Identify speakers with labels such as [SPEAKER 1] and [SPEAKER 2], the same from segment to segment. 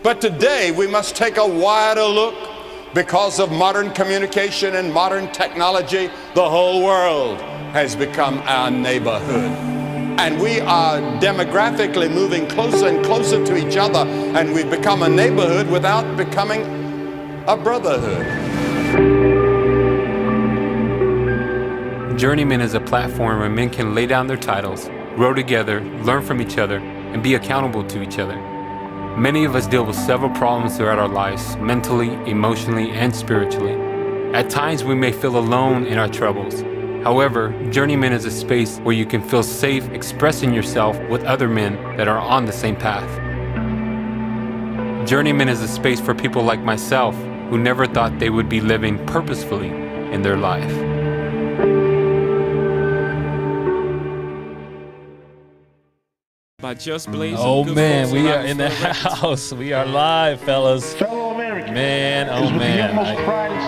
[SPEAKER 1] But today we must take a wider look. Because of modern communication and modern technology, the whole world has become our neighborhood. And we are demographically moving closer and closer to each other, and we've become a neighborhood without becoming a brotherhood.
[SPEAKER 2] Journeyman is a platform where men can lay down their titles, grow together, learn from each other, and be accountable to each other. Many of us deal with several problems throughout our lives, mentally, emotionally, and spiritually. At times, we may feel alone in our troubles. However, Journeyman is a space where you can feel safe expressing yourself with other men that are on the same path. Journeyman is a space for people like myself who never thought they would be living purposefully in their life.
[SPEAKER 3] By just blazing.
[SPEAKER 4] Oh
[SPEAKER 3] good
[SPEAKER 4] man,
[SPEAKER 3] folks
[SPEAKER 4] we
[SPEAKER 3] around
[SPEAKER 4] are in
[SPEAKER 3] the
[SPEAKER 4] the
[SPEAKER 3] records.
[SPEAKER 4] house. We are live, fellas.
[SPEAKER 5] Fellow Americans,
[SPEAKER 4] Man, oh man,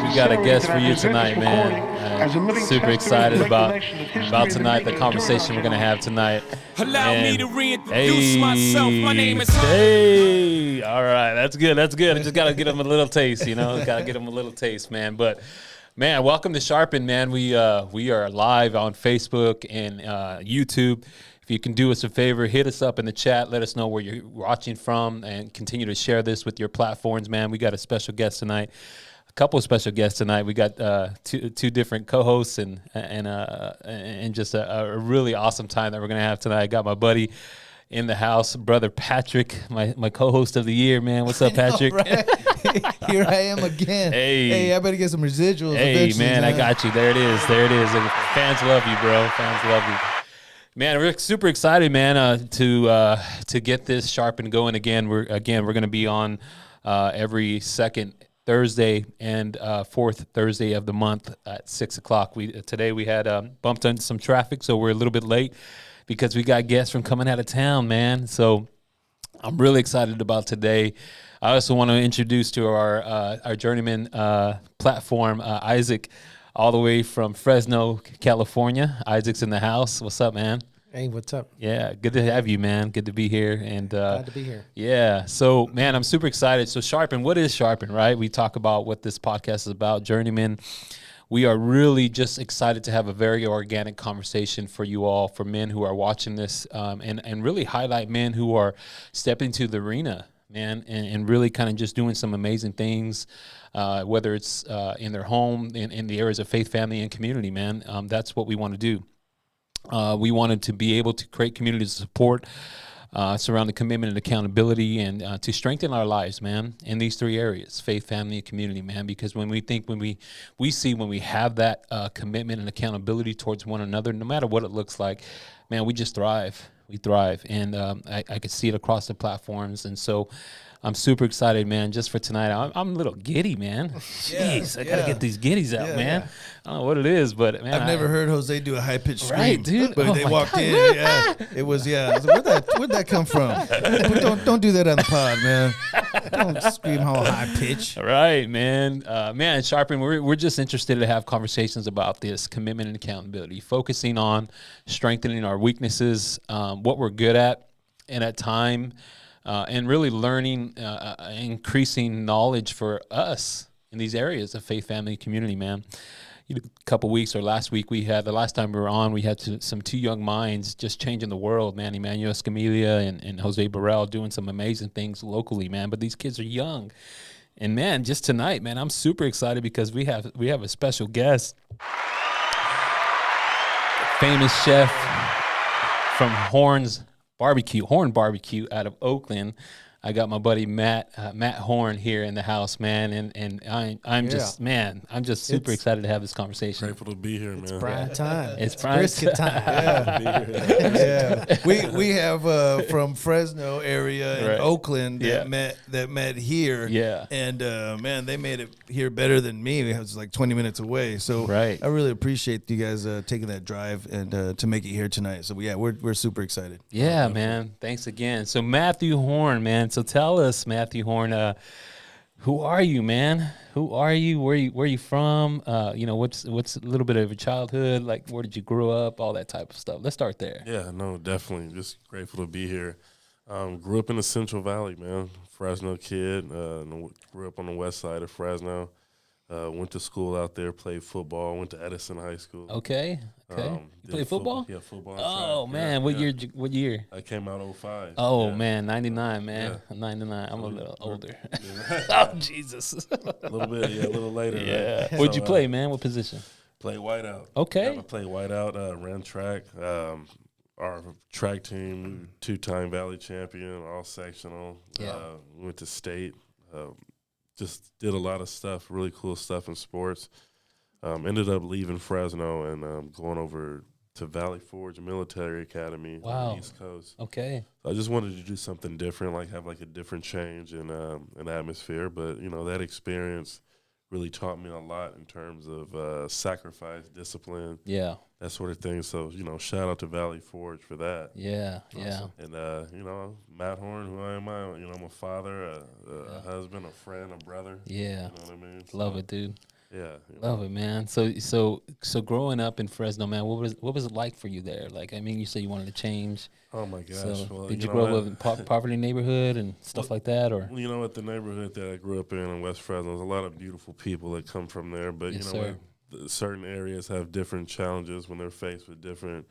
[SPEAKER 4] we got a guest for you tonight, man. Super excited about tonight, the conversation we're gonna have tonight.
[SPEAKER 3] Allow me
[SPEAKER 4] And-
[SPEAKER 3] to reintroduce myself. My name is
[SPEAKER 4] Hey, all right, that's good. I just gotta get them a little taste, Gotta get them a little taste, man. But man, welcome to Sharpen, man. We are live on Facebook and YouTube. If you can do us a favor, hit us up in the chat. Let us know where you're watching from, and continue to share this with your platforms, man. We got a special guest tonight, a couple of special guests tonight. We got two different co-hosts and just a really awesome time that we're gonna have tonight. I got my buddy in the house, brother Patrick, my co-host of the year, man. What's up, Patrick?
[SPEAKER 6] Right. Here I am again.
[SPEAKER 4] Hey.
[SPEAKER 6] I better get some residuals.
[SPEAKER 4] Hey,
[SPEAKER 6] eventually,
[SPEAKER 4] man, I got you. There it is. Fans love you, bro. Fans love you. Man, we're super excited, man, to get this Sharpen going again. We're going to be on every second Thursday and fourth Thursday of the month at 6 o'clock. Today we had bumped into some traffic, so we're a little bit late because we got guests from coming out of town, man. So I'm really excited about today. I also want to introduce to our Journeyman platform, Isaac, all the way from Fresno, California. Isaac's in the house. What's up, man?
[SPEAKER 7] Hey, what's up?
[SPEAKER 4] Yeah, good to have you, man. Good to be here. And
[SPEAKER 7] Glad to be here.
[SPEAKER 4] yeah, so man, I'm super excited. So Sharpen, what is Sharpen, right? We talk about what this podcast is about, Journeyman. We are really just excited to have a very organic conversation for you all, for men who are watching this, and really highlight men who are stepping to the arena, man, and really kind of just doing some amazing things, whether it's in their home, in the areas of faith, family, and community, man. That's what we want to do. We wanted to be able to create communities of support, surrounding commitment and accountability, and to strengthen our lives, man, in these three areas: faith, family, and community, man. Because when we have that commitment and accountability towards one another, no matter what it looks like, man, we just thrive. We thrive, and I could see it across the platforms, and so I'm super excited, man, just for tonight. I'm a little giddy, man. Jeez, I gotta get these giddies out, man. I don't know what it is, but man,
[SPEAKER 6] I've never heard Jose do a high pitched scream.
[SPEAKER 4] Right, dude.
[SPEAKER 6] But
[SPEAKER 4] Oh
[SPEAKER 6] they
[SPEAKER 4] my
[SPEAKER 6] walked
[SPEAKER 4] God.
[SPEAKER 6] in. Yeah, it was. Yeah, I was like, where'd that come from? Don't do that on the pod, man. Don't scream all high pitch.
[SPEAKER 4] All right, man. Man, Sharpen, we're just interested to have conversations about this commitment and accountability, focusing on strengthening our weaknesses, what we're good at, and at time, and really learning, increasing knowledge for us in these areas of faith, family, community, man. A couple weeks, or last week, the last time we were on, we had some two young minds just changing the world, man. Emmanuel Escamilla and Jose Burrell doing some amazing things locally, man. But these kids are young. And man, just tonight, man, I'm super excited because we have a special guest. Famous chef from Horn Barbecue out of Oakland. I got my buddy Matt Horn here in the house, man, and I'm just super excited to have this conversation.
[SPEAKER 5] Grateful to be here, man.
[SPEAKER 7] Prime time.
[SPEAKER 4] It's prime
[SPEAKER 7] brisket time.
[SPEAKER 6] Yeah, we have from Fresno area and
[SPEAKER 4] Right.
[SPEAKER 6] Oakland
[SPEAKER 4] Yeah.
[SPEAKER 6] that met here.
[SPEAKER 4] Yeah.
[SPEAKER 6] and man, they made it here better than me. It was like 20 minutes away. So
[SPEAKER 4] Right.
[SPEAKER 6] I really appreciate you guys taking that drive and to make it here tonight. So yeah, we're super excited.
[SPEAKER 4] Yeah, man. Thanks again. So Matthew Horn, man. So tell us, Matthew Horn, who are you, man? Who are you? Where you from? What's a little bit of your childhood? Like, where did you grow up? All that type of stuff. Let's start there.
[SPEAKER 5] Yeah, no, definitely. Just grateful to be here. Grew up in the Central Valley, man. Fresno kid. Grew up on the west side of Fresno. Went to school out there, played football. Went to Edison High School.
[SPEAKER 4] Okay. You play football?
[SPEAKER 5] Yeah, football.
[SPEAKER 4] Oh,
[SPEAKER 5] track.
[SPEAKER 4] man. What year? What year?
[SPEAKER 5] I came out 05.
[SPEAKER 4] Oh,
[SPEAKER 5] yeah.
[SPEAKER 4] man. 99, man.
[SPEAKER 5] Yeah.
[SPEAKER 4] 99. I'm a little older.
[SPEAKER 5] Yeah.
[SPEAKER 4] Oh, Jesus.
[SPEAKER 5] A little bit, a little later.
[SPEAKER 4] Yeah.
[SPEAKER 5] Right?
[SPEAKER 4] What'd you play, man? What position?
[SPEAKER 5] Played whiteout.
[SPEAKER 4] Okay.
[SPEAKER 5] Yeah, I played whiteout, ran track. Our track team, 2-time Valley champion, all sectional.
[SPEAKER 4] Yeah.
[SPEAKER 5] Went to state. Just did a lot of stuff, really cool stuff in sports. Ended up leaving Fresno and going over to Valley Forge Military Academy on the East Coast.
[SPEAKER 4] Okay.
[SPEAKER 5] I just wanted to do something different, have a different change in an atmosphere. But, that experience really taught me a lot in terms of sacrifice, discipline, that sort of thing. So, shout out to Valley Forge for that.
[SPEAKER 4] Yeah.
[SPEAKER 5] And, Matt Horn, who am I? I'm a father, a husband, a friend, a brother.
[SPEAKER 4] Yeah.
[SPEAKER 5] You know what I mean?
[SPEAKER 4] Love it, dude.
[SPEAKER 5] Yeah.
[SPEAKER 4] Love it, man. So growing up in Fresno, man, what was it like for you there? Like, I mean, you said you wanted to change.
[SPEAKER 5] Oh my gosh!
[SPEAKER 4] So
[SPEAKER 5] well,
[SPEAKER 4] did you grow up in poverty neighborhood and stuff like that, or?
[SPEAKER 5] What the neighborhood that I grew up in West Fresno, there's a lot of beautiful people that come from there. But certain areas have different challenges when they're faced with different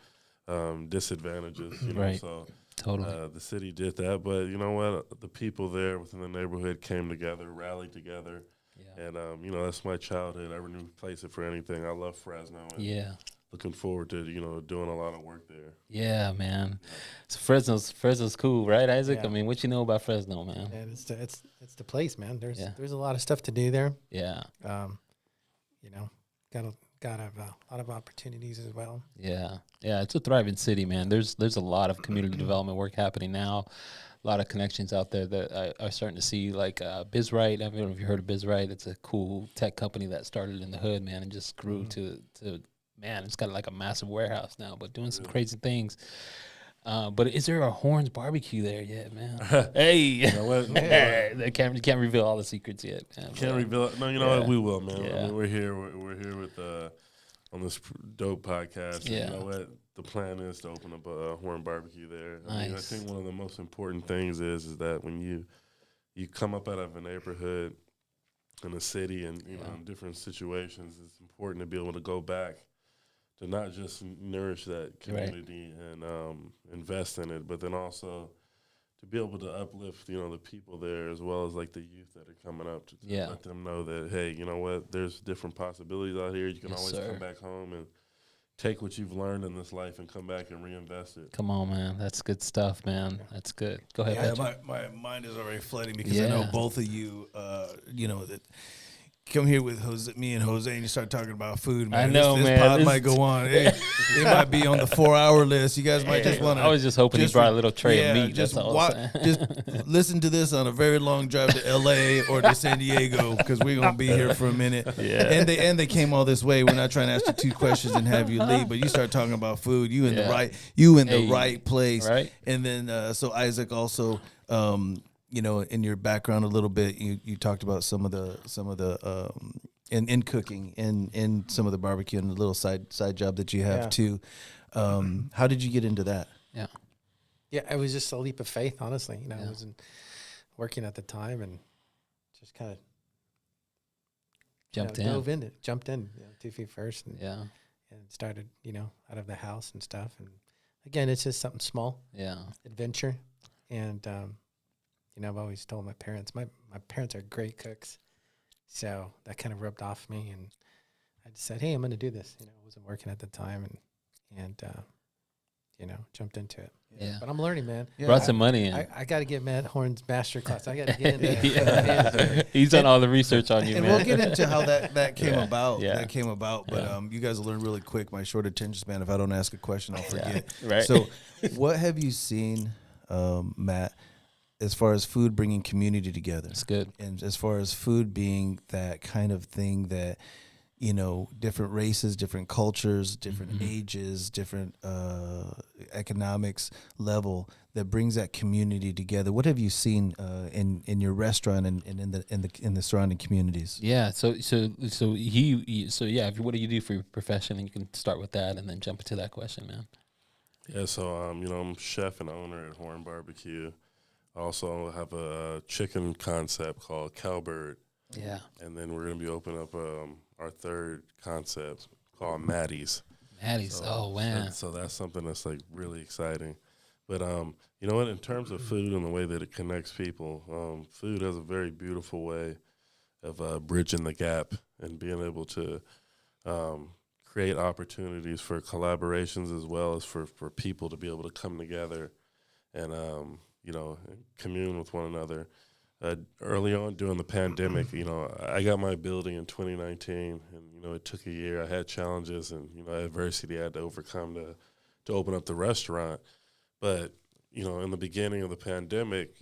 [SPEAKER 5] disadvantages.
[SPEAKER 4] Right.
[SPEAKER 5] So
[SPEAKER 4] totally.
[SPEAKER 5] the city did that, but you know what? The people there within the neighborhood came together, rallied together.
[SPEAKER 4] Yeah.
[SPEAKER 5] And, that's my childhood. I wouldn't replace it for anything. I love Fresno. And looking forward to, doing a lot of work there.
[SPEAKER 4] Yeah, man. So Fresno's cool, right, Isaac?
[SPEAKER 7] Yeah.
[SPEAKER 4] I mean, what you know about Fresno, man?
[SPEAKER 7] And it's the place, man. There's a lot of stuff to do there.
[SPEAKER 4] Yeah.
[SPEAKER 7] Got a lot of opportunities as well.
[SPEAKER 4] Yeah. It's a thriving city, man. There's a lot of community development work happening now. A lot of connections out there that are starting to see, like BizRite. I don't know if you heard of BizRite. It's a cool tech company that started in the hood, man, and just grew to man. It's got like a massive warehouse now, but doing some crazy things. But is there a Horns barbecue there yet, man? Hey, you can't reveal all the secrets yet, man.
[SPEAKER 5] Can't reveal it. No, you know what? We will, man.
[SPEAKER 4] Yeah.
[SPEAKER 5] I mean, we're here with on this dope podcast.
[SPEAKER 4] Yeah.
[SPEAKER 5] And you know what? The plan is to open up a Horn barbecue there. I mean, I
[SPEAKER 4] Nice.
[SPEAKER 5] think one of the most important things is that when you come up out of a neighborhood in a city and in different situations, it's important to be able to go back to not just nourish that community and invest in it, but then also to be able to uplift, the people there as well as like the youth that are coming up to let them know that, hey, you know what, there's different possibilities out here. You can always come back home and take what you've learned in this life and come back and reinvest it.
[SPEAKER 4] Come on, man. That's good stuff, man. That's good. Go ahead,
[SPEAKER 6] Yeah,
[SPEAKER 4] Patrick.
[SPEAKER 6] my mind is already flooding because I know both of you, that come here with me and Jose, and you start talking about food, man.
[SPEAKER 4] I know,
[SPEAKER 6] this
[SPEAKER 4] man.
[SPEAKER 6] pod might go on. It might be on the 4-hour list. You guys might just want to.
[SPEAKER 4] I was just hoping he brought a little tray of meat. That's all I'm saying.
[SPEAKER 6] Just listen to this on a very long drive to L.A. or to San Diego because we're gonna be here for a minute.
[SPEAKER 4] Yeah.
[SPEAKER 6] And they came all this way. We're not trying to ask you 2 questions and have you leave, but you start talking about food. You in the right place.
[SPEAKER 4] Right.
[SPEAKER 6] And then so Isaac also. In your background a little bit, you talked about some of the in cooking and some of the barbecue and the little side job that you have too. How did you get into that?
[SPEAKER 4] Yeah.
[SPEAKER 7] Yeah, it was just a leap of faith, honestly. I wasn't working at the time and just kind of jumped in, 2 feet first and started, out of the house and stuff. And again, it's just something small. Yeah. Adventure. And I've always told my parents, my parents are great cooks. So that kind of rubbed off me. And I just said, hey, I'm going to do this. I wasn't working at the time and jumped into it.
[SPEAKER 4] Yeah.
[SPEAKER 7] But I'm learning, man.
[SPEAKER 4] Yeah. Brought some money in.
[SPEAKER 7] I got to get Matt Horn's master class. I got to get into
[SPEAKER 4] He's done all the research on you,
[SPEAKER 6] and
[SPEAKER 4] man.
[SPEAKER 6] we'll get into how that came about.
[SPEAKER 4] Yeah.
[SPEAKER 6] That came about. But you guys will learn really quick. My short attention span, if I don't ask a question, I'll forget.
[SPEAKER 4] Right.
[SPEAKER 6] So what have you seen, Matt, as far as food bringing community together?
[SPEAKER 4] That's good.
[SPEAKER 6] And as far as food being that kind of thing that, different races, different cultures, different ages, different economics level that brings that community together. What have you seen in your restaurant and in the surrounding communities?
[SPEAKER 4] Yeah. So what do you do for your profession? And you can start with that and then jump into that question, man.
[SPEAKER 5] Yeah. So I'm chef and owner at Horn Barbecue. I also have a chicken concept called Cowbird.
[SPEAKER 4] Yeah.
[SPEAKER 5] And then we're going to be opening up our third concept called Maddie's.
[SPEAKER 4] Maddie's,
[SPEAKER 5] So,
[SPEAKER 4] man.
[SPEAKER 5] so that's something that's like really exciting. But you know what? In terms of food and the way that it connects people, food has a very beautiful way of bridging the gap and being able to create opportunities for collaborations as well as for people to be able to come together and you know, commune with one another. Early on during the pandemic, you know, I got my building in 2019, and you know, it took a year. I had challenges and you know, adversity I had to overcome to open up the restaurant. But you know, in the beginning of the pandemic,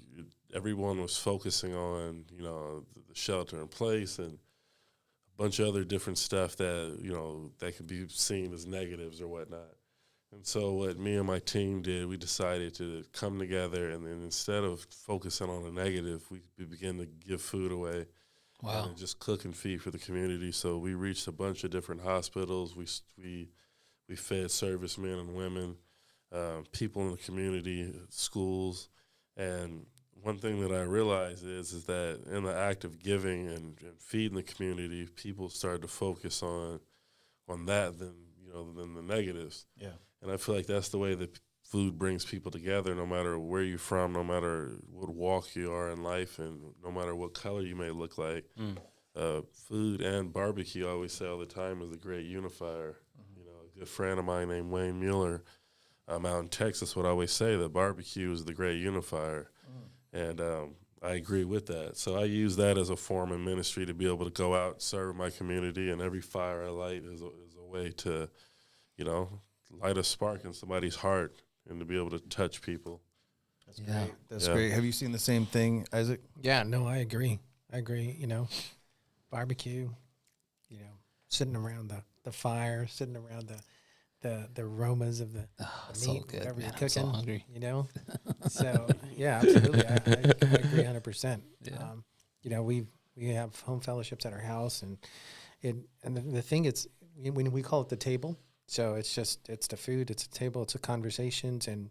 [SPEAKER 5] everyone was focusing on you know the shelter in place and a bunch of other different stuff that you know that could be seen as negatives or whatnot. And so what me and my team did, we decided to come together, and then instead of focusing on the negative, we began to give food away.
[SPEAKER 4] Wow.
[SPEAKER 5] And just cook and feed for the community. So we reached a bunch of different hospitals. We fed servicemen and women, people in the community, schools. And one thing that I realized is that in the act of giving and feeding the community, people started to focus on that than the negatives.
[SPEAKER 6] Yeah.
[SPEAKER 5] And I feel like that's the way that food brings people together, no matter where you're from, no matter what walk you are in life, and no matter what color you may look like. Food and barbecue, I always say all the time, is a great unifier. You know, a good friend of mine named Wayne Mueller out in Texas would always say that barbecue is the great unifier. And I agree with that. So I use that as a form of ministry to be able to go out and serve my community, and every fire I light is a way to, you know, light a spark in somebody's heart and to be able to touch people.
[SPEAKER 6] That's great. That's great. Have you seen the same thing, Isaac?
[SPEAKER 7] Yeah, no, I agree. You know, barbecue, you know, sitting around the fire, sitting around the aromas of the
[SPEAKER 4] so
[SPEAKER 7] meat,
[SPEAKER 4] good,
[SPEAKER 7] whatever
[SPEAKER 4] man.
[SPEAKER 7] you're
[SPEAKER 4] I'm
[SPEAKER 7] cooking,
[SPEAKER 4] so hungry.
[SPEAKER 7] you know? So, yeah, absolutely. I agree 100%.
[SPEAKER 4] Yeah.
[SPEAKER 7] You know, we have home fellowships at our house, and the thing is, when we call it the table, so it's the food, it's a table, it's the conversations, and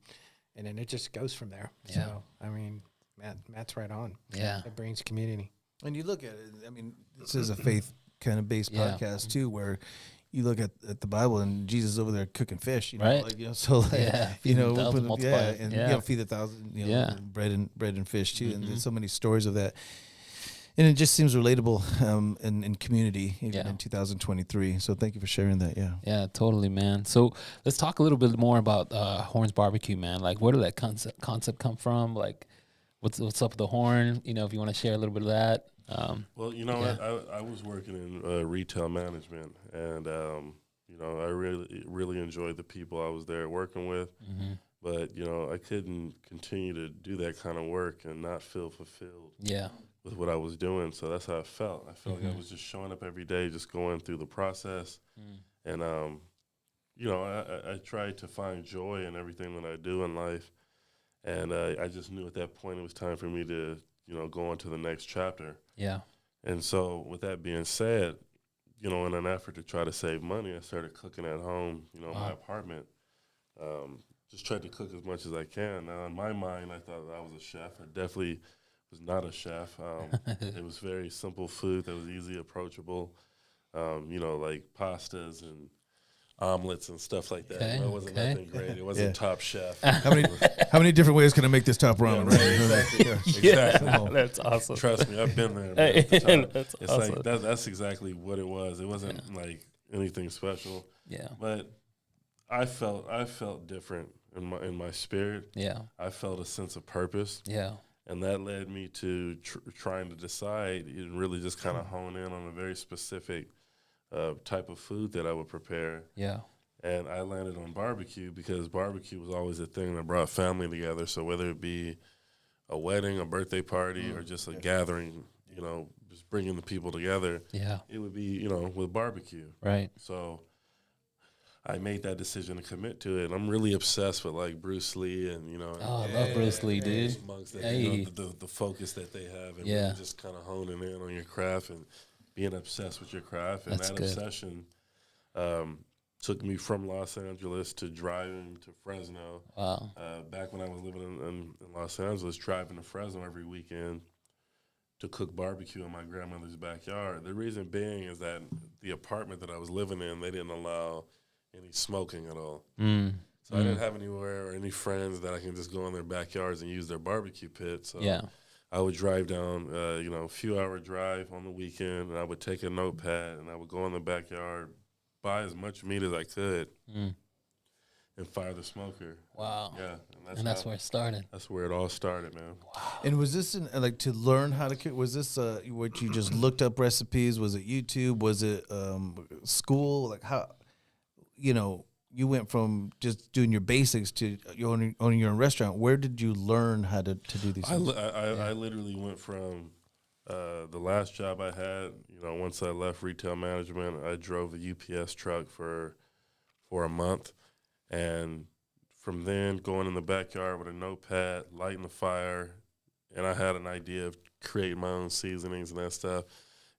[SPEAKER 7] then it just goes from there.
[SPEAKER 4] Yeah.
[SPEAKER 7] So, I mean, Matt's right on.
[SPEAKER 4] Yeah.
[SPEAKER 7] It brings community.
[SPEAKER 6] And you look at it, I mean, this is a faith kind of based podcast too, where you look at the Bible and Jesus is over there cooking fish, you know,
[SPEAKER 4] Right.
[SPEAKER 6] like, you know, so like,
[SPEAKER 4] Yeah,
[SPEAKER 6] you
[SPEAKER 4] feeding
[SPEAKER 6] know,
[SPEAKER 4] the thousand, multiply it.
[SPEAKER 6] and
[SPEAKER 4] Yeah.
[SPEAKER 6] you know, feed 1,000, you know,
[SPEAKER 4] Yeah.
[SPEAKER 6] bread and fish too, and there's so many stories of that, and it just seems relatable in community even in 2023. So thank you for sharing that. Yeah.
[SPEAKER 4] Yeah, totally, man. So let's talk a little bit more about Horns Barbecue, man. Like, where did that concept come from? Like, what's up with the Horn? You know, if you want to share a little bit of that.
[SPEAKER 5] Well, you know what? I was working in retail management, and you know, I really enjoyed the people I was there working with. But you know, I couldn't continue to do that kind of work and not feel fulfilled.
[SPEAKER 4] Yeah.
[SPEAKER 5] With what I was doing, so that's how I felt. I felt like I was just showing up every day, just going through the process, and you know, I tried to find joy in everything that I do in life, and I just knew at that point it was time for me to, you know, go on to the next chapter.
[SPEAKER 4] Yeah.
[SPEAKER 5] And so, with that being said, you know, in an effort to try to save money, I started cooking at home, you know, in my apartment. Just tried to cook as much as I can. Now, in my mind, I thought I was a chef. I definitely was not a chef. It was very simple food that was easy, approachable, you know, like pastas and omelets and stuff like that.
[SPEAKER 4] Okay,
[SPEAKER 5] You know, it wasn't nothing great. It wasn't Top Chef.
[SPEAKER 6] How many different ways can I make this top ramen? Right?
[SPEAKER 5] Exactly.
[SPEAKER 4] That's awesome.
[SPEAKER 5] Trust me, I've been there. Man,
[SPEAKER 4] That's
[SPEAKER 5] it's
[SPEAKER 4] awesome.
[SPEAKER 5] like that's exactly what it was. It wasn't like anything special.
[SPEAKER 4] Yeah.
[SPEAKER 5] But I felt different in my spirit.
[SPEAKER 4] Yeah.
[SPEAKER 5] I felt a sense of purpose.
[SPEAKER 4] Yeah.
[SPEAKER 5] And that led me to trying to decide and really just kind of hone in on a very specific type of food that I would prepare.
[SPEAKER 4] Yeah.
[SPEAKER 5] And I landed on barbecue because barbecue was always a thing that brought family together. So whether it be a wedding, a birthday party, or just a gathering, you know, just bringing the people together, it would be, you know, with barbecue.
[SPEAKER 4] Right.
[SPEAKER 5] So I made that decision to commit to it. And I'm really obsessed with like Bruce Lee and, you know.
[SPEAKER 4] Oh, I love Bruce Lee, dude.
[SPEAKER 5] Amongst that, you know, the focus that they have and really just kind of honing in on your craft and being obsessed with your craft. And
[SPEAKER 4] That's
[SPEAKER 5] that
[SPEAKER 4] good.
[SPEAKER 5] obsession took me from Los Angeles to driving to Fresno.
[SPEAKER 8] Wow.
[SPEAKER 5] Back when I was living in Los Angeles, driving to Fresno every weekend to cook barbecue in my grandmother's backyard. The reason being is that the apartment that I was living in, they didn't allow any smoking at all. So I didn't have anywhere or any friends that I can just go in their backyards and use their barbecue pit. So I would drive down, a few-hour drive on the weekend, and I would take a notepad, and I would go in the backyard, buy as much meat as I could, and fire the smoker.
[SPEAKER 8] Wow.
[SPEAKER 5] Yeah.
[SPEAKER 8] And that's where it started.
[SPEAKER 5] That's where it all started, man.
[SPEAKER 8] Wow.
[SPEAKER 6] And was this to learn how to cook? Was this what you just looked up recipes? Was it YouTube? Was it school? Like how, you went from just doing your basics to owning your own restaurant. Where did you learn how to do these things?
[SPEAKER 5] I literally went from the last job I had, once I left retail management, I drove a UPS truck for a month. And from then, going in the backyard with a notepad, lighting the fire, and I had an idea of creating my own seasonings and that stuff.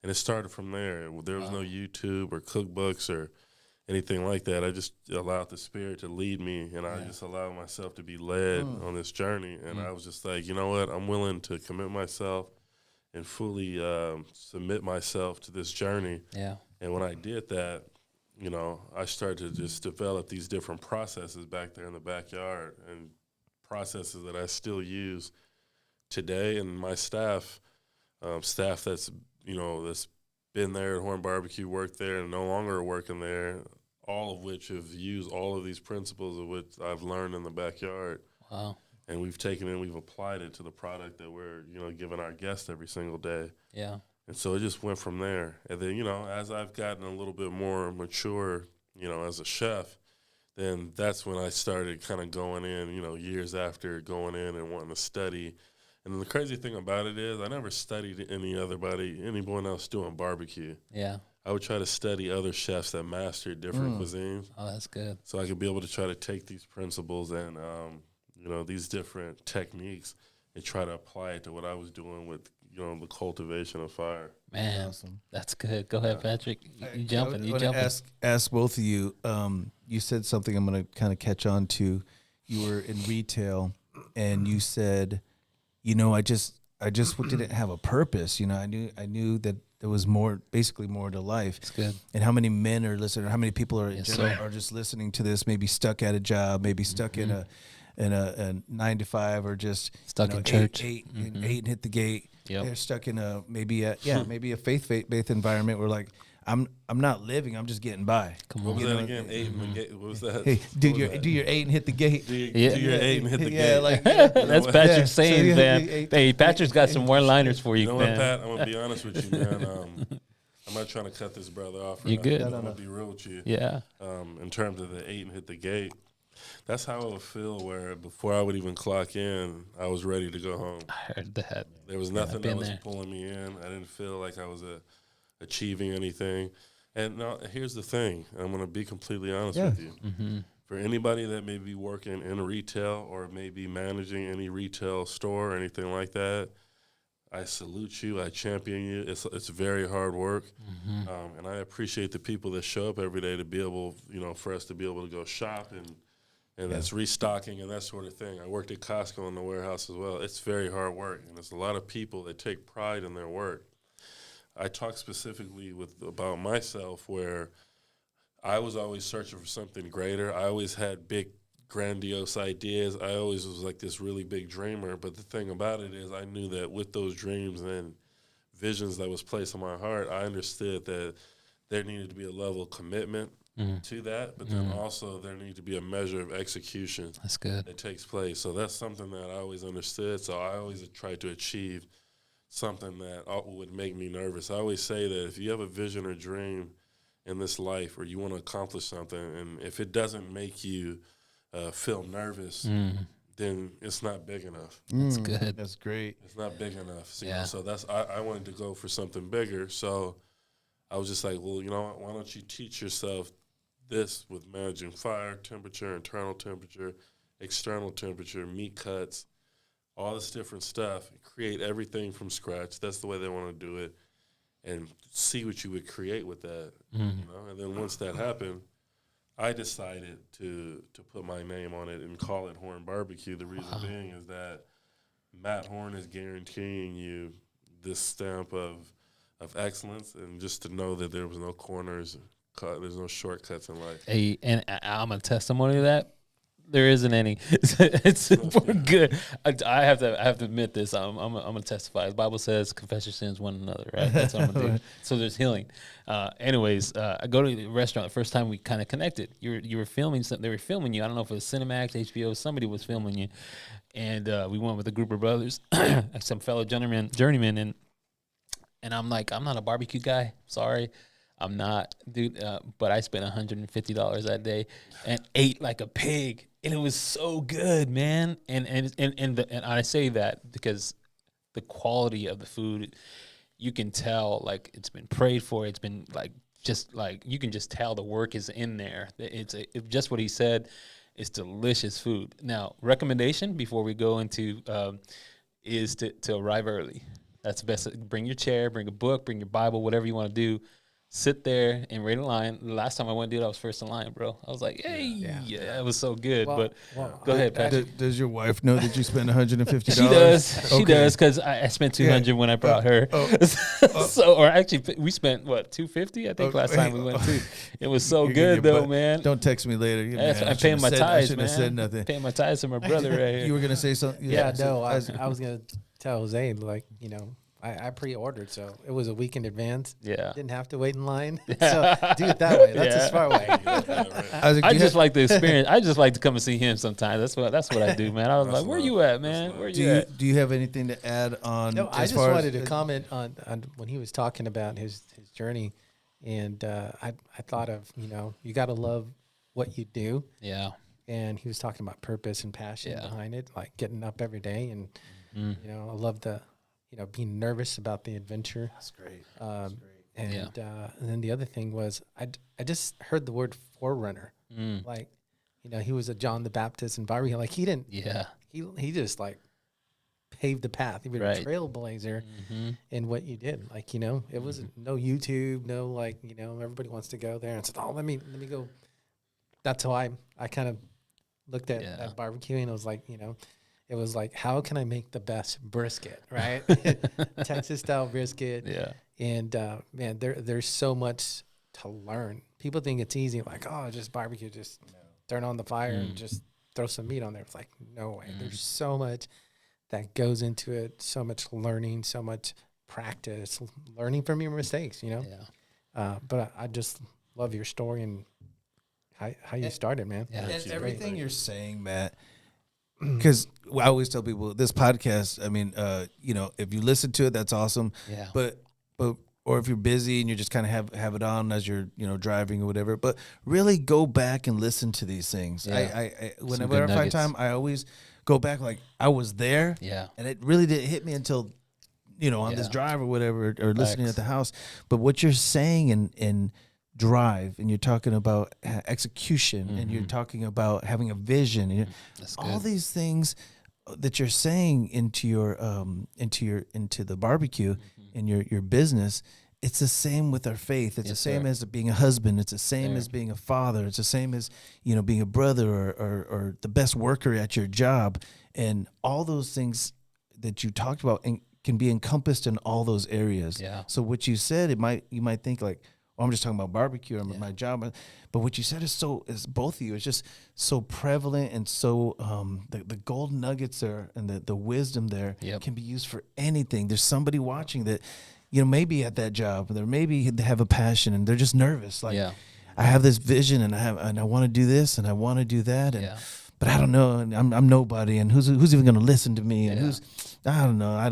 [SPEAKER 5] And it started from there. There was no YouTube or cookbooks or anything like that. I just allowed the Spirit to lead me, and I just allowed myself to be led on this journey. And I was just like, you know what? I'm willing to commit myself and fully submit myself to this journey.
[SPEAKER 8] Yeah.
[SPEAKER 5] And when I did that, I started to just develop these different processes back there in the backyard, and processes that I still use today. And my staff that's, that's been there at Horn Barbecue, worked there, and no longer working there, all of which have used all of these principles of which I've learned in the backyard.
[SPEAKER 8] Wow.
[SPEAKER 5] And we've taken it and we've applied it to the product that we're, giving our guests every single day.
[SPEAKER 8] Yeah.
[SPEAKER 5] And so it just went from there. And then, as I've gotten a little bit more mature, as a chef, then that's when I started kind of going in, years after going in and wanting to study. And then the crazy thing about it is I never studied anyone else doing barbecue.
[SPEAKER 8] Yeah.
[SPEAKER 5] I would try to study other chefs that mastered different cuisines.
[SPEAKER 8] Oh, that's good.
[SPEAKER 5] So I could be able to try to take these principles and, these different techniques and try to apply it to what I was doing with, the cultivation of fire.
[SPEAKER 8] Man, awesome. That's good. Go ahead, Patrick. You jumping.
[SPEAKER 6] Ask both of you. You said something I'm going to kind of catch on to. You were in retail, and you said, I just didn't have a purpose. I knew that there was basically more to life.
[SPEAKER 8] It's good.
[SPEAKER 6] And how many men are listening? How many people are are just listening to this? Maybe stuck at a job, maybe stuck in a 9 to 5, or just
[SPEAKER 8] stuck in church,
[SPEAKER 6] eight and hit the gate.
[SPEAKER 8] Yep.
[SPEAKER 6] They're stuck in maybe a faith environment where like I'm not living, I'm just getting by.
[SPEAKER 5] Come on. What was that again? 8 and the gate. What was that?
[SPEAKER 6] Hey, do your 8 and hit the gate.
[SPEAKER 5] Do your 8 and hit the gate.
[SPEAKER 6] Like
[SPEAKER 8] that's Patrick's saying, man. Hey, Patrick's got some more liners for you,
[SPEAKER 5] you know
[SPEAKER 8] man.
[SPEAKER 5] What, Pat? I'm gonna be honest with you, man. I'm not trying to cut this brother off.
[SPEAKER 8] You're good.
[SPEAKER 5] I'm gonna be real with you.
[SPEAKER 8] Yeah.
[SPEAKER 5] In terms of the 8 and hit the gate, that's how it would feel. Where before I would even clock in, I was ready to go home.
[SPEAKER 8] I heard that.
[SPEAKER 5] There was nothing that was pulling me in. I didn't feel like I was achieving anything. And now here's the thing. I'm going to be completely honest with you.
[SPEAKER 8] Mm-hmm.
[SPEAKER 5] For anybody that may be working in retail or maybe managing any retail store or anything like that, I salute you. I champion you. It's very hard work. And I appreciate the people that show up every day to be able, for us to be able to go shop and that's restocking and that sort of thing. I worked at Costco in the warehouse as well. It's very hard work, and there's a lot of people that take pride in their work. I talk specifically about myself where I was always searching for something greater. I always had big, grandiose ideas. I always was like this really big dreamer. But the thing about it is I knew that with those dreams and visions that was placed on my heart, I understood that there needed to be a level of commitment to that, but then also there needed to be a measure of execution.
[SPEAKER 8] That's good.
[SPEAKER 5] That takes place. So that's something that I always understood. So I always tried to achieve something that would make me nervous. I always say that if you have a vision or dream in this life or you want to accomplish something, and if it doesn't make you feel nervous, then it's not big enough.
[SPEAKER 8] That's good.
[SPEAKER 6] That's great.
[SPEAKER 5] It's not big enough. So that's I wanted to go for something bigger. So I was just like, well, why don't you teach yourself this with managing fire, temperature, internal temperature, external temperature, meat cuts, all this different stuff, create everything from scratch. That's the way they want to do it, and see what you would create with that. And then once that happened, I decided to put my name on it and call it Horn Barbecue. The reason being is that Matt Horn is guaranteeing you this stamp of excellence, and just to know that there was no corners, there's no shortcuts in life.
[SPEAKER 8] Hey, and I'm a testimony of that. There isn't any. It's we're good. I have to admit this. I'm gonna testify. The Bible says, "Confess your sins one another." Right. That's what I'm gonna do. So there's healing. Anyways, I go to the restaurant. The first time we kind of connected, you were filming something. They were filming you. I don't know if it was Cinemax, HBO. Somebody was filming you, and we went with a group of brothers, some fellow journeymen, and I'm like, I'm not a barbecue guy. Sorry. I'm not, dude, but I spent $150 that day and ate like a pig, and it was so good, man. And I say that because the quality of the food, you can tell, like, it's been prayed for. It's been like, just like, you can just tell the work is in there. It's just what he said. It's delicious food. Now, recommendation before we go into is to arrive early. That's the best. Bring your chair, bring a book, bring your Bible, whatever you want to do. Sit there and wait in line. The last time I went, dude, I was first in line, bro. I was like, hey, yeah, it was so good. Well, go ahead, Patrick.
[SPEAKER 6] Does your wife know that you spent $150?
[SPEAKER 8] She does. She does, because I spent $200 when I brought her. So, or actually, we spent what, $250? I think last time we went too. It was so good though, man.
[SPEAKER 6] Don't text me later.
[SPEAKER 8] I'm paying my tithes, man.
[SPEAKER 6] I shouldn't have said nothing.
[SPEAKER 8] Paying my tithes to my brother right here.
[SPEAKER 6] You were gonna say something?
[SPEAKER 7] Yeah, no, I was gonna tell Jose, like, you know, I pre-ordered, so it was a week in advance.
[SPEAKER 8] Yeah,
[SPEAKER 7] didn't have to wait in line. So do it that way. That's a smart way.
[SPEAKER 8] I just like the experience. I just like to come and see him sometimes. That's what I do, man. I was like, where you at, man? Where you at?
[SPEAKER 6] Do you have anything to add on?
[SPEAKER 7] No, I just wanted to comment on when he was talking about his journey, and I thought of, you know, you got to love what you do.
[SPEAKER 8] Yeah.
[SPEAKER 7] And he was talking about purpose and passion behind it, like getting up every day, and you know, I love the, you know, being nervous about the adventure.
[SPEAKER 6] That's great.
[SPEAKER 7] And then the other thing was, I just heard the word forerunner. Like, you know, he was a John the Baptist and barbecue. Like, he didn't. Yeah. He just like paved the path. He was a trailblazer in what you did. Like, you know, it wasn't no YouTube, no, like, you know, everybody wants to go there and said, oh, let me go. That's how I kind of looked at barbecuing. It was like, you know, it was like, how can I make the best brisket, right? Texas style brisket. Yeah. And man, there's so much to learn. People think it's easy, like, oh, just barbecue, just turn on the fire and just throw some meat on there. It's like, no way. There's so much that goes into it, so much learning, so much practice, learning from your mistakes, you know? Yeah. But I just love your story and how you started, man.
[SPEAKER 6] Yeah. And everything you're saying, Matt, because I always tell people this podcast, I mean, you know, if you listen to it, that's awesome. Yeah. But or if you're busy and you just kind of have it on as you're, you know, driving or whatever, but really go back and listen to these things. Yeah. I whenever I find time, I always go back, like I was there. Yeah. And it really didn't hit me until, you know, on this drive or whatever, or listening at the house. But what you're saying in drive, and you're talking about execution, and you're talking about having a vision, and all these things that you're saying into the barbecue and your business. It's the same with our faith. It's the same as being a husband. It's the same as being a father. It's the same as, you know, being a brother or the best worker at your job, and all those things that you talked about and can be encompassed in all those areas. Yeah. So what you said, you might think like, well, I'm just talking about barbecue or my job, but what you said is both of you. It's just so prevalent, and so the gold nuggets there and the wisdom there can be used for anything. There's somebody watching that, you know, maybe at that job, or maybe they have a passion and they're just nervous. Like, I have this vision and I want to do this and I want to do that, but I don't know, and I'm nobody, and who's even going to listen to me, and I don't know.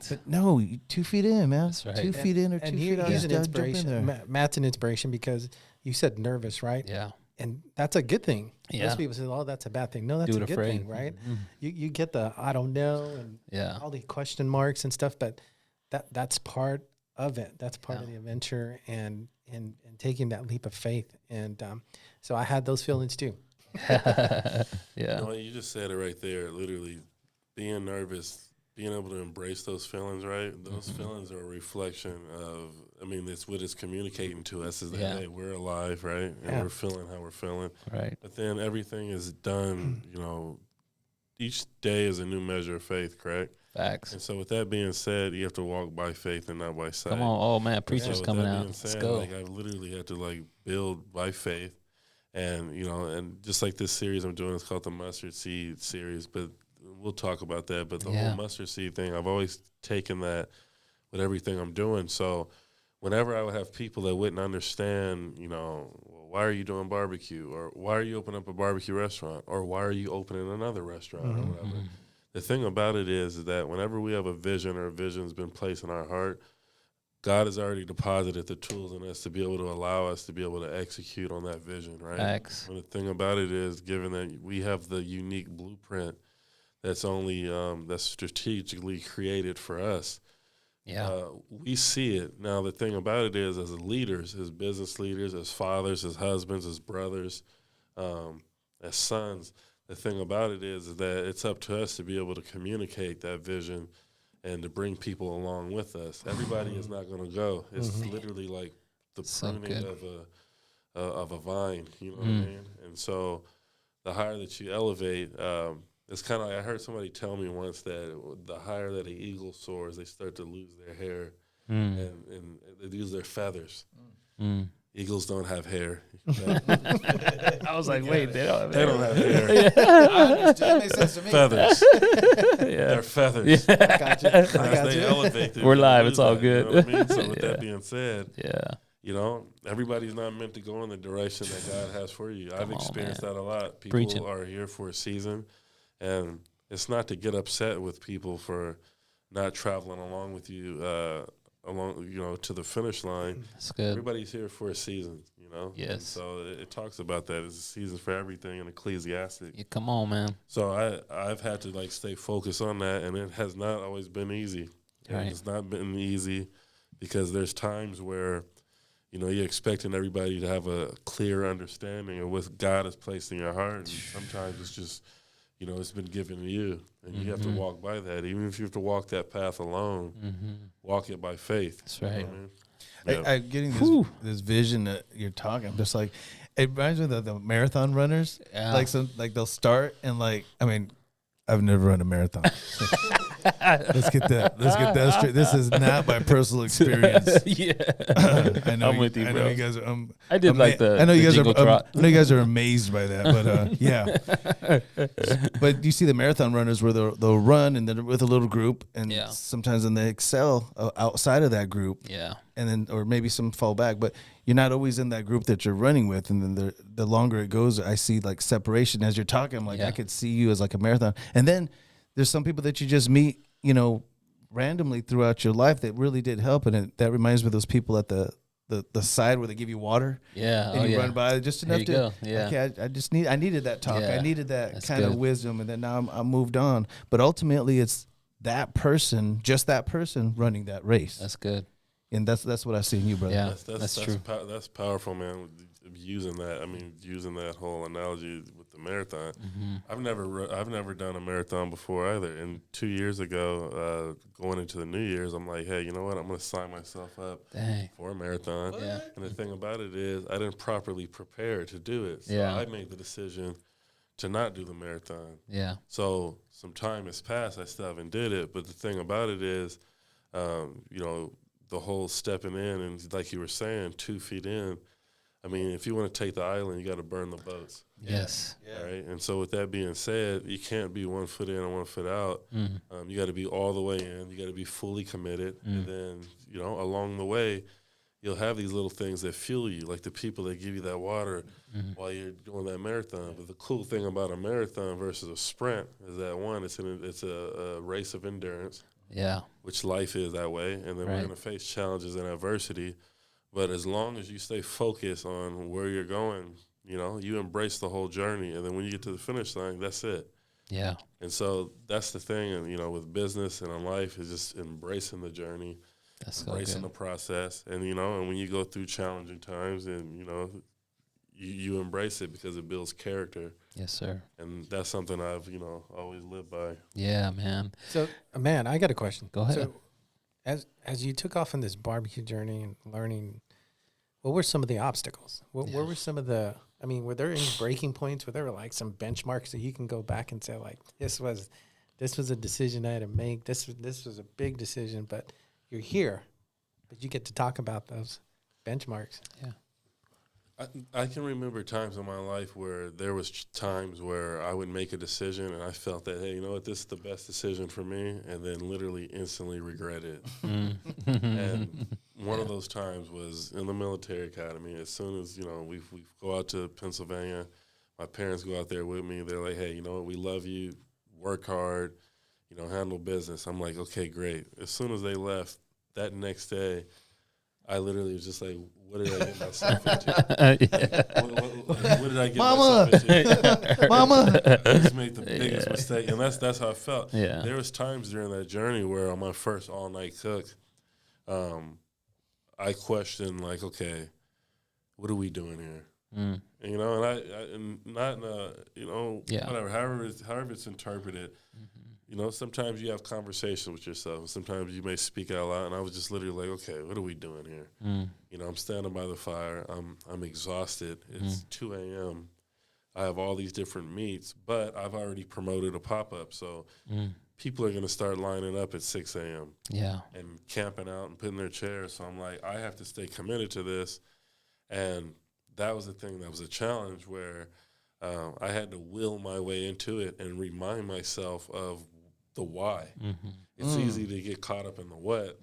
[SPEAKER 6] But no, 2 feet in, man. That's right. 2 feet in or 2 feet out.
[SPEAKER 7] He's an inspiration. Matt's an inspiration because you said nervous, right? Yeah. And that's a good thing. Yeah. Most people say, oh, that's a bad thing. No, that's a good thing, right? You get the I don't know and all the question marks and stuff, but that's part of it. That's part of the adventure and taking that leap of faith. And so I had those feelings too.
[SPEAKER 5] You know, you just said it right there. Literally, being nervous, being able to embrace those feelings, right? Those feelings are a reflection of, I mean, it's what it's communicating to us is that, hey, we're alive, right? And we're feeling how we're feeling.
[SPEAKER 4] Right.
[SPEAKER 5] But then everything is done, you know, each day is a new measure of faith, correct?
[SPEAKER 4] Facts.
[SPEAKER 5] And so with that being said, you have to walk by faith and not by sight.
[SPEAKER 4] Come on. Oh, man, preacher's coming out. Let's go.
[SPEAKER 5] Like, I literally had to, like, build by faith. And, you know, and just like this series I'm doing, it's called the Mustard Seed series, but we'll talk about that. But the whole mustard seed thing, I've always taken that with everything I'm doing. So whenever I would have people that wouldn't understand, you know, well, why are you doing barbecue? Or why are you opening up a barbecue restaurant? Or why are you opening another restaurant or whatever? The thing about it is that whenever we have a vision or a vision's been placed in our heart, God has already deposited the tools in us to be able to allow us to be able to execute on that vision, right?
[SPEAKER 4] Facts.
[SPEAKER 5] And the thing about it is, given that we have the unique blueprint that's only that's strategically created for us, we see it. Now, the thing about it is, as leaders, as business leaders, as fathers, as husbands, as brothers, as sons, the thing about it is that it's up to us to be able to communicate that vision and to bring people along with us. Everybody is not going to go. It's literally like the pruning of a vine, you know what I mean? And so the higher that you elevate, it's kind of like I heard somebody tell me once that the higher that an eagle soars, they start to lose their hair and they lose their feathers. Eagles don't have hair.
[SPEAKER 4] I was like, wait, they don't have
[SPEAKER 5] They
[SPEAKER 4] hair.
[SPEAKER 5] don't have hair.
[SPEAKER 6] I understand. It makes sense to me.
[SPEAKER 5] Feathers. They're feathers.
[SPEAKER 6] I got you. I
[SPEAKER 5] As
[SPEAKER 6] got
[SPEAKER 5] they
[SPEAKER 6] you.
[SPEAKER 5] elevate, they
[SPEAKER 4] We're
[SPEAKER 5] lose
[SPEAKER 4] live. It's all
[SPEAKER 5] that, you know what I
[SPEAKER 4] good.
[SPEAKER 5] mean? So with that being said,
[SPEAKER 4] Yeah.
[SPEAKER 5] you know, everybody's not meant to go in the direction that God has for you. I've experienced that a lot. People
[SPEAKER 4] Preaching.
[SPEAKER 5] are here for a season, and it's not to get upset with people for not traveling along with you, along, you know, to the finish line.
[SPEAKER 4] That's good.
[SPEAKER 5] Everybody's here for a season, you know.
[SPEAKER 4] Yes.
[SPEAKER 5] And so it talks about that. It's a season for everything in Ecclesiastic.
[SPEAKER 4] Yeah, come on, man.
[SPEAKER 5] So I've had to like stay focused on that, and it has not always been easy.
[SPEAKER 4] Right.
[SPEAKER 5] It's not been easy because there's times where, you know, you're expecting everybody to have a clear understanding of what God has placed in your heart, and sometimes it's just, you know, it's been given to you, and you have to walk by that. Even if you have to walk that path alone, walk it by faith.
[SPEAKER 4] That's right.
[SPEAKER 5] You know what I mean?
[SPEAKER 6] I'm getting this vision that you're talking. I'm just like, it reminds me of the marathon runners.
[SPEAKER 4] Yeah.
[SPEAKER 6] Like they'll start and like, I mean, I've never run a marathon. Let's get that straight. This is not my personal experience.
[SPEAKER 4] Yeah.
[SPEAKER 6] I know
[SPEAKER 4] I'm with you,
[SPEAKER 6] I
[SPEAKER 4] bro.
[SPEAKER 6] know you guys are.
[SPEAKER 4] I did like the.
[SPEAKER 6] I know
[SPEAKER 4] the
[SPEAKER 6] you guys
[SPEAKER 4] jingle
[SPEAKER 6] are.
[SPEAKER 4] trot.
[SPEAKER 6] I know you guys are amazed by that, but yeah. But you see the marathon runners where they'll run and then with a little group, and sometimes then they excel outside of that group.
[SPEAKER 4] Yeah.
[SPEAKER 6] And then, or maybe some fall back, but you're not always in that group that you're running with. And then the longer it goes, I see like separation as you're talking. I'm like, I could see you as like a marathon. And then there's some people that you just meet, you know, randomly throughout your life that really did help. And that reminds me of those people at the side where they give you water.
[SPEAKER 4] Yeah.
[SPEAKER 6] And you run by just enough to,
[SPEAKER 4] go. Yeah.
[SPEAKER 6] Okay, I needed that talk.
[SPEAKER 4] Yeah.
[SPEAKER 6] I needed that
[SPEAKER 4] That's
[SPEAKER 6] kind of
[SPEAKER 4] good.
[SPEAKER 6] wisdom. And then now I'm moved on. But ultimately it's that person, just that person running that race.
[SPEAKER 4] That's good.
[SPEAKER 6] And that's what I see in you, brother.
[SPEAKER 4] Yeah,
[SPEAKER 5] That's
[SPEAKER 4] true.
[SPEAKER 5] That's powerful, man. Using that, I mean, using that whole analogy with the marathon. I've never done a marathon before either. And 2 years ago, going into the New Year's, I'm like, hey, you know what? I'm going to sign myself up for a marathon.
[SPEAKER 4] Yeah.
[SPEAKER 5] And the thing about it is, I didn't properly prepare to do it. So I made the decision to not do the marathon.
[SPEAKER 4] Yeah.
[SPEAKER 5] So some time has passed. I still haven't did it. But the thing about it is, you know, the whole stepping in, and like you were saying, 2 feet in. I mean, if you want to take the island, you got to burn the boats.
[SPEAKER 4] Yes.
[SPEAKER 5] Yeah. Right. And so, with that being said, you can't be 1 foot in and 1 foot out. You got to be all the way in. You got to be fully committed. And then, you know, along the way, you'll have these little things that fuel you, like the people that give you that water while you're doing that marathon. But the cool thing about a marathon versus a sprint is that one, it's a race of endurance.
[SPEAKER 4] Yeah.
[SPEAKER 5] Which life is that way. And then we're going to face challenges and adversity. But as long as you stay focused on where you're going, you know, you embrace the whole journey. And then when you get to the finish line, that's it.
[SPEAKER 4] Yeah.
[SPEAKER 5] And so that's the thing, and, you know, with business and in life is just embracing the journey, embracing the process. And, you know, and when you go through challenging times and, you know, you embrace it because it builds character.
[SPEAKER 8] Yes, sir.
[SPEAKER 5] And that's something I've, always lived by.
[SPEAKER 8] Yeah, man.
[SPEAKER 7] So, man, I got a question.
[SPEAKER 8] Go ahead.
[SPEAKER 7] So, as you took off on this barbecue journey and learning, what were some of the obstacles? What were some of the? I mean, were there any breaking points? Were there like some benchmarks that you can go back and say, like, this was a decision I had to make. This was a big decision, but you're here, but you get to talk about those benchmarks.
[SPEAKER 8] Yeah.
[SPEAKER 5] I can remember times in my life where there was times where I would make a decision and I felt that, hey, you know what, this is the best decision for me, and then literally instantly regret it. And one of those times was in the military academy. As soon as, we go out to Pennsylvania, my parents go out there with me. They're like, hey, you know what, we love you, work hard, handle business. I'm like, okay, great. As soon as they left, that next day, I literally was just like, what did I get myself into? What did I get myself into?
[SPEAKER 6] Mama.
[SPEAKER 5] I just made the biggest mistake. And that's how I felt.
[SPEAKER 8] Yeah.
[SPEAKER 5] There was times during that journey where on my first all-night cook, I questioned, like, okay, what are we doing here? And, and not in a, whatever, however it's interpreted. Sometimes you have conversations with yourself, and sometimes you may speak out loud. And I was just literally like, okay, what are we doing here? I'm standing by the fire. I'm exhausted. It's 2 a.m. I have all these different meats, but I've already promoted a pop-up. So people are going to start lining up at 6 a.m.
[SPEAKER 8] Yeah.
[SPEAKER 5] And camping out and putting their chairs. So I'm like, I have to stay committed to this. And that was the thing that was a challenge where I had to will my way into it and remind myself of the why. It's easy to get caught up in the what.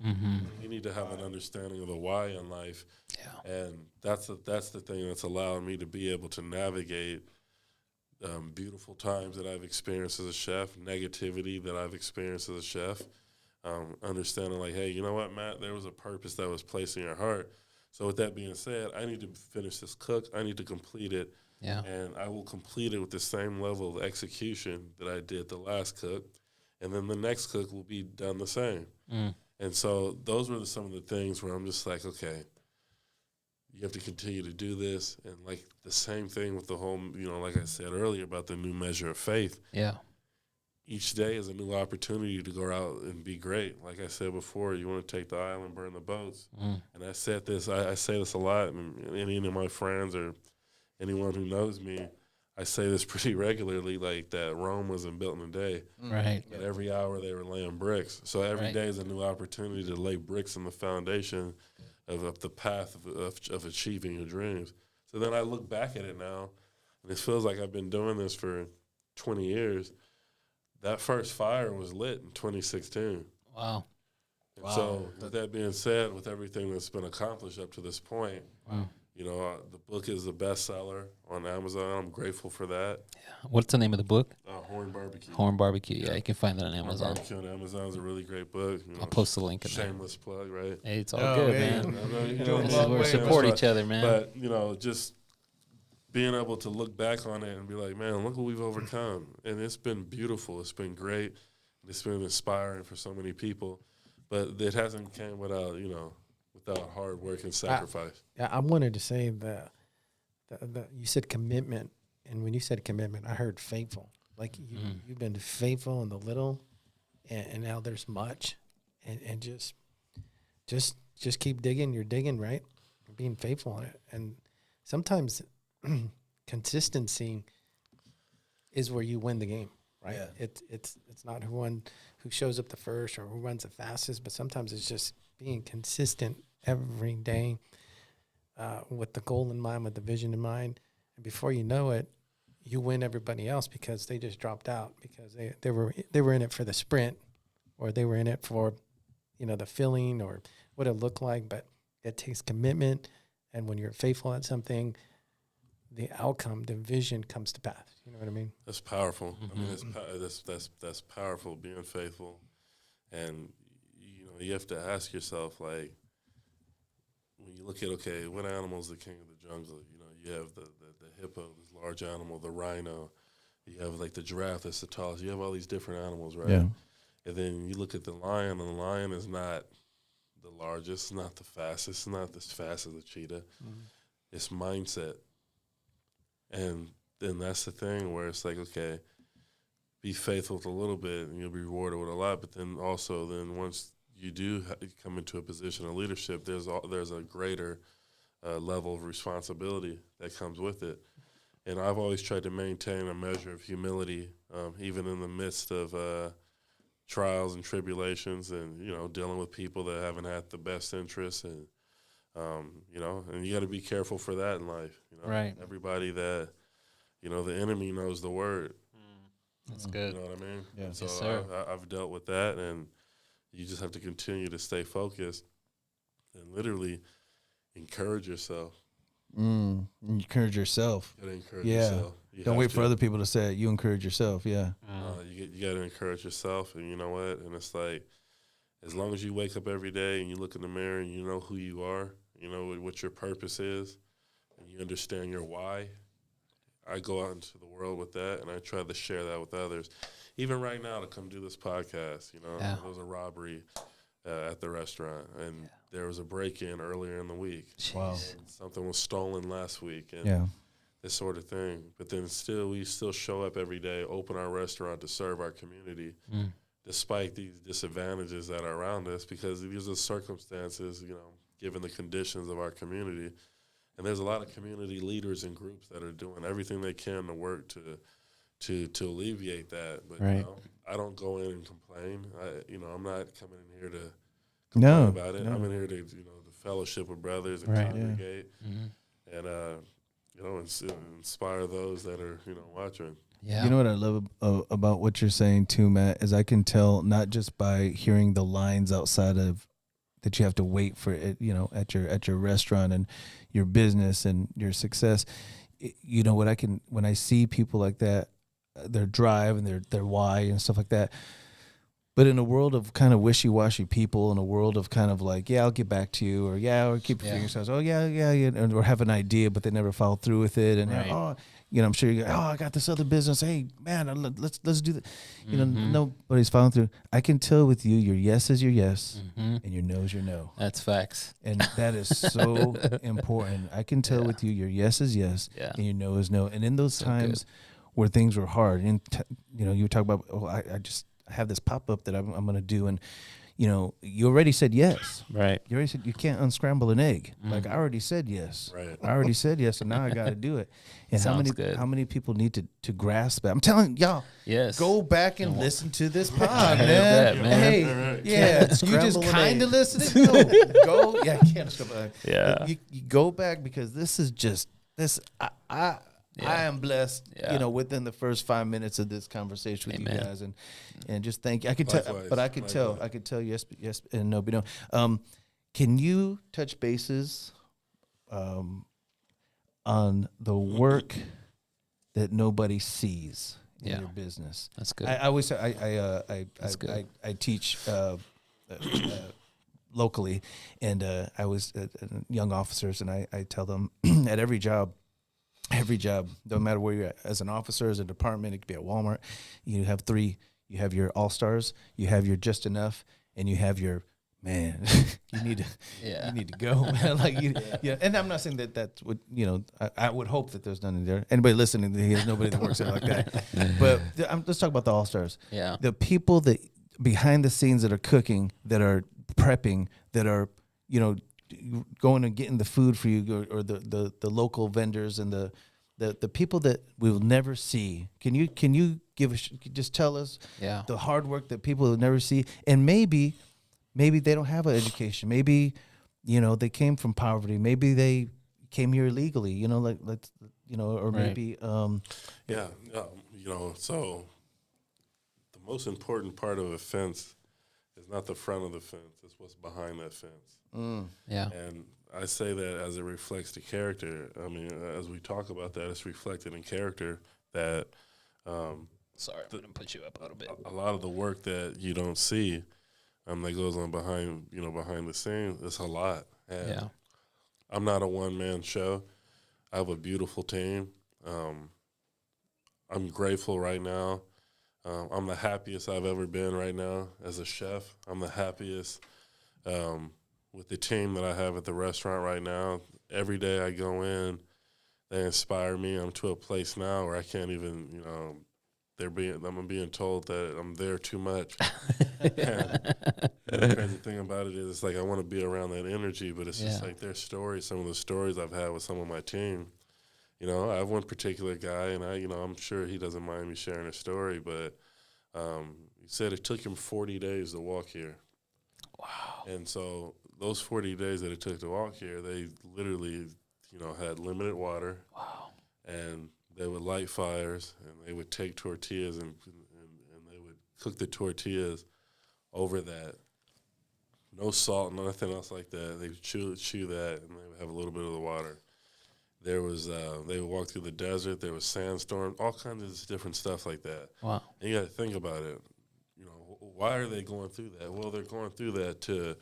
[SPEAKER 5] You need to have an understanding of the why in life.
[SPEAKER 8] Yeah.
[SPEAKER 5] And that's the thing that's allowed me to be able to navigate beautiful times that I've experienced as a chef, negativity that I've experienced as a chef, understanding like, hey, you know what, Matt, there was a purpose that was placed in your heart. So with that being said, I need to finish this cook. I need to complete it.
[SPEAKER 8] Yeah.
[SPEAKER 5] And I will complete it with the same level of execution that I did the last cook. And then the next cook will be done the same. And so those were some of the things where I'm just like, okay, you have to continue to do this. And like the same thing with the whole, like I said earlier about the new measure of faith.
[SPEAKER 8] Yeah.
[SPEAKER 5] Each day is a new opportunity to go out and be great. Like I said before, you want to take the island, burn the boats. And I said this, I say this a lot, and any of my friends or anyone who knows me, I say this pretty regularly, like that Rome wasn't built in a day.
[SPEAKER 8] Right.
[SPEAKER 5] But every hour they were laying bricks. So every day is a new opportunity to lay bricks in the foundation of the path of achieving your dreams. So then I look back at it now, and it feels like I've been doing this for 20 years. That first fire was lit in 2016.
[SPEAKER 8] Wow.
[SPEAKER 5] And so with that being said, with everything that's been accomplished up to this point, the book is a bestseller on Amazon. I'm grateful for that.
[SPEAKER 8] Yeah. What's the name of the book?
[SPEAKER 5] Horn Barbecue.
[SPEAKER 8] Horn Barbecue. Yeah, you can find that on Amazon.
[SPEAKER 5] Horn Barbecue on Amazon is a really great book.
[SPEAKER 8] I'll post the link in there.
[SPEAKER 5] Shameless plug, right?
[SPEAKER 8] Hey, it's all good, man.
[SPEAKER 6] We
[SPEAKER 8] support each other, man.
[SPEAKER 5] But, just being able to look back on it and be like, man, look what we've overcome. And it's been beautiful. It's been great. It's been inspiring for so many people. But it hasn't came without, without hard work and sacrifice.
[SPEAKER 7] I wanted to say that you said commitment, and when you said commitment, I heard faithful. Like you've been faithful in the little, and now there's much, and just keep digging. You're digging, right? You're being faithful on it, and sometimes consistency is where you win the game, right? Yeah. It's not who shows up the first or who runs the fastest, but sometimes it's just being consistent every day with the goal in mind, with the vision in mind. And before you know it, you win everybody else because they just dropped out because they were in it for the sprint, or they were in it for, the feeling or what it looked like. But it takes commitment, and when you're faithful at something, the outcome, the vision comes to pass. You know what I mean?
[SPEAKER 5] That's powerful. I mean, that's powerful, being faithful. And, you have to ask yourself, like, when you look at, okay, what animal is the king of the jungle? You have the hippo, this large animal, the rhino. You have, like, the giraffe that's the tallest. You have all these different animals, right?
[SPEAKER 6] Yeah.
[SPEAKER 5] And then you look at the lion, and the lion is not the largest, not the fastest, not as fast as a cheetah. It's mindset. And then that's the thing where it's like, okay, be faithful with a little bit and you'll be rewarded with a lot. But then also then once you do come into a position of leadership, there's a greater level of responsibility that comes with it. And I've always tried to maintain a measure of humility, even in the midst of trials and tribulations and, dealing with people that haven't had the best interests. And, and you got to be careful for that in life.
[SPEAKER 8] Right.
[SPEAKER 5] Everybody that, the enemy knows the word.
[SPEAKER 8] That's good.
[SPEAKER 5] You know what I mean?
[SPEAKER 6] Yeah.
[SPEAKER 5] So
[SPEAKER 8] Yes, sir.
[SPEAKER 5] I've dealt with that, and you just have to continue to stay focused and literally encourage yourself.
[SPEAKER 6] Encourage yourself.
[SPEAKER 5] You gotta encourage
[SPEAKER 6] Yeah.
[SPEAKER 5] yourself. You
[SPEAKER 6] Don't
[SPEAKER 5] have
[SPEAKER 6] wait for
[SPEAKER 5] to.
[SPEAKER 6] other people to say it. You encourage yourself. Yeah.
[SPEAKER 5] You got to encourage yourself, and you know what? And it's like, as long as you wake up every day and you look in the mirror and you know who you are, you know what your purpose is, and you understand your why. I go out into the world with that, and I try to share that with others. Even right now, to come do this podcast, there was a robbery at the restaurant, and there was a break-in earlier in the week.
[SPEAKER 6] Wow.
[SPEAKER 5] And something was stolen last week, and this sort of thing. But then we still show up every day, open our restaurant to serve our community, despite these disadvantages that are around us, because these are circumstances, given the conditions of our community. And there's a lot of community leaders and groups that are doing everything they can to work to alleviate that. But I don't go in and complain. I'm not coming in here to complain about it. I'm in here to to fellowship with brothers and congregate, and inspire those that are watching.
[SPEAKER 6] Yeah. You know what I love about what you're saying too, Matt, is I can tell not just by hearing the lines outside of that you have to wait for it, at your restaurant and your business and your success. When I see people like that, their drive and their why and stuff like that. But in a world of kind of wishy-washy people, in a world of kind of like, I'll get back to you, or keep your fingers crossed, or have an idea, but they never follow through with it, and I'm sure you go, I got this other business. Hey, man, let's do that. Nobody's following through. I can tell with you, your yes is your yes, and your no is your no.
[SPEAKER 8] That's facts.
[SPEAKER 6] And that is so important. I can tell with you, your yes is yes, and your no is no. And in those times where things were hard, and you talk about, I have this pop-up that I'm going to do, and you already said yes.
[SPEAKER 8] Right.
[SPEAKER 6] You already said you can't unscramble an egg. Like, I already said yes.
[SPEAKER 5] Right.
[SPEAKER 6] I already said yes, and now I got to do it. And
[SPEAKER 8] Good.
[SPEAKER 6] how many people need to grasp that? I'm telling y'all,
[SPEAKER 8] yes.
[SPEAKER 6] Go back and listen to this pod,
[SPEAKER 8] I heard
[SPEAKER 6] man.
[SPEAKER 8] that, man.
[SPEAKER 6] Hey, you just kind of listening. No, go. Yeah, I can't unscramble. You go back, because this is just this. I am blessed, within the first 5 minutes of this conversation with you guys, and just thank you. I could tell, but I could tell yes and no, but no. Can you touch bases on the work that nobody sees in your business?
[SPEAKER 8] That's good.
[SPEAKER 6] I always say I teach locally, and I was young officers, and I tell them at every job, no matter where you're at, as an officer, as a department, it could be at Walmart, you have three. You have your all-stars, you have your just enough, and you have your, man, you need to go, man. And I'm not saying that's what, I would hope that there's none in there. Anybody listening, there's nobody that works there like that. But let's talk about the all-stars.
[SPEAKER 8] Yeah.
[SPEAKER 6] The people that behind the scenes that are cooking, that are prepping, that are, going and getting the food for you, or the local vendors and the people that we'll never see. Can you just tell us the hard work that people will never see? And maybe they don't have an education. Maybe they came from poverty. Maybe they came here illegally. Or maybe
[SPEAKER 5] So the most important part of a fence is not the front of the fence. It's what's behind that fence.
[SPEAKER 8] Yeah.
[SPEAKER 5] And I say that as it reflects the character. I mean, as we talk about that, it's reflected in character that
[SPEAKER 8] Sorry, I'm going to put you up a little bit.
[SPEAKER 5] a lot of the work that you don't see that goes on behind the scenes, it's a lot. And I'm not a one-man show. I have a beautiful team. I'm grateful right now. I'm the happiest I've ever been right now as a chef. I'm the happiest with the team that I have at the restaurant right now. Every day I go in, they inspire me. I'm to a place now where I can't even, you know, I'm being told that I'm there too much. And the crazy thing about it is, it's like I want to be around that energy, but it's just like their stories, some of the stories I've had with some of my team. You know, I have one particular guy, and I'm sure he doesn't mind me sharing a story, but he said it took him 40 days to walk here.
[SPEAKER 8] Wow.
[SPEAKER 5] And so those 40 days that it took to walk here, they literally, you know, had limited water.
[SPEAKER 8] Wow.
[SPEAKER 5] And they would light fires, and they would take tortillas and they would cook the tortillas over that. No salt, nothing else like that. They would chew that, and they would have a little bit of the water. There was they would walk through the desert. There was sandstorms, all kinds of different stuff like that.
[SPEAKER 8] Wow.
[SPEAKER 5] And you got to think about it. You know, why are they going through that? Well, they're going through that to,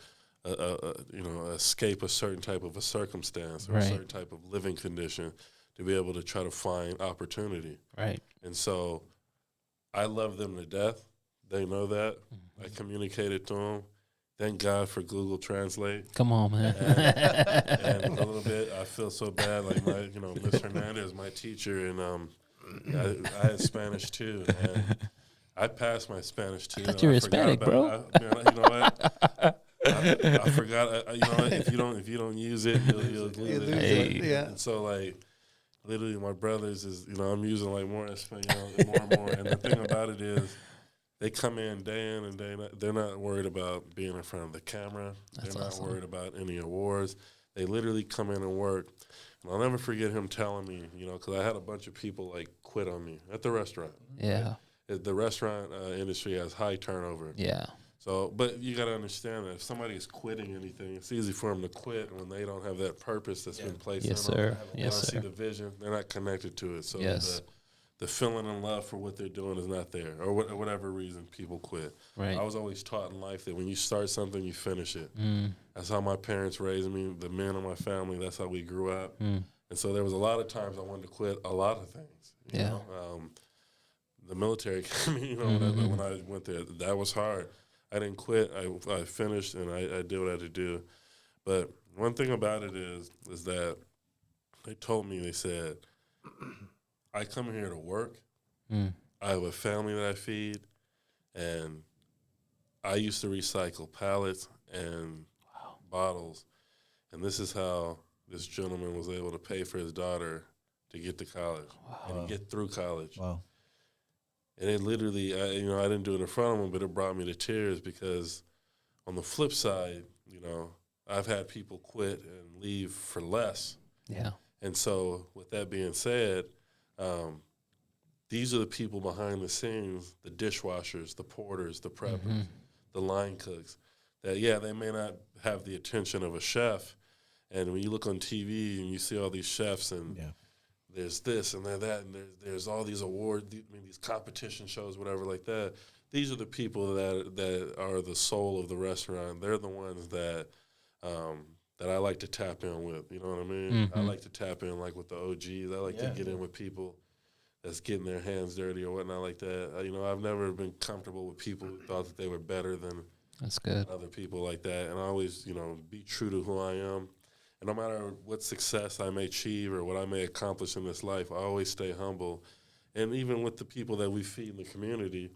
[SPEAKER 5] escape a certain type of a circumstance or a certain type of living condition, to be able to try to find opportunity.
[SPEAKER 8] Right.
[SPEAKER 5] And so I love them to death. They know that. I communicated to them. Thank God for Google Translate.
[SPEAKER 8] Come on, man.
[SPEAKER 5] And a little bit, I feel so bad. Like Miss Hernandez, my teacher, and I had Spanish too. And I passed my Spanish too.
[SPEAKER 8] I thought you were Hispanic, bro.
[SPEAKER 5] You know what? I forgot. You know what? If you don't use it, you'll lose it.
[SPEAKER 7] Yeah.
[SPEAKER 5] And so like, literally, my brothers is, you know, I'm using like more and more. And the thing about it is, they come in day in and day out. They're not worried about being in front of the camera. They're not worried about any awards. They literally come in and work. And I'll never forget him telling me, you know, because I had a bunch of people like quit on me at the restaurant.
[SPEAKER 8] Yeah.
[SPEAKER 5] Right? The restaurant industry has high turnover.
[SPEAKER 8] Yeah.
[SPEAKER 5] So, but you got to understand that if somebody is quitting anything, it's easy for them to quit when they don't have that purpose that's been placed in them.
[SPEAKER 8] Sir.
[SPEAKER 5] They don't see the vision. They're not connected to it. So the feeling and love for what they're doing is not there, or whatever reason people quit.
[SPEAKER 8] Right.
[SPEAKER 5] I was always taught in life that when you start something, you finish it. That's how my parents raised me, the men in my family. That's how we grew up. And so there was a lot of times I wanted to quit a lot of things. You know? The military, you know, when I went there, that was hard. I didn't quit. I finished, and I did what I had to do. But one thing about it is that they told me, they said, I come here to work. I have a family that I feed, and I used to recycle pallets and bottles. And this is how this gentleman was able to pay for his daughter to get to college and get through college.
[SPEAKER 6] Wow.
[SPEAKER 5] And it literally, I didn't do it in front of him, but it brought me to tears, because on the flip side, you know, I've had people quit and leave for less.
[SPEAKER 8] Yeah.
[SPEAKER 5] And so with that being said, these are the people behind the scenes, the dishwashers, the porters, the preppers, the line cooks, that, they may not have the attention of a chef. And when you look on TV and you see all these chefs and there's this and that, and there's all these awards, these competition shows, whatever like that. These are the people that are the soul of the restaurant. They're the ones that I like to tap in with. You know what I mean? I like to tap in like with the OGs. I like to get in with people that's getting their hands dirty or whatnot like that. I've never been comfortable with people who thought that they were better than other people like that. And I always, be true to who I am. And no matter what success I may achieve or what I may accomplish in this life, I always stay humble. And even with the people that we feed in the community,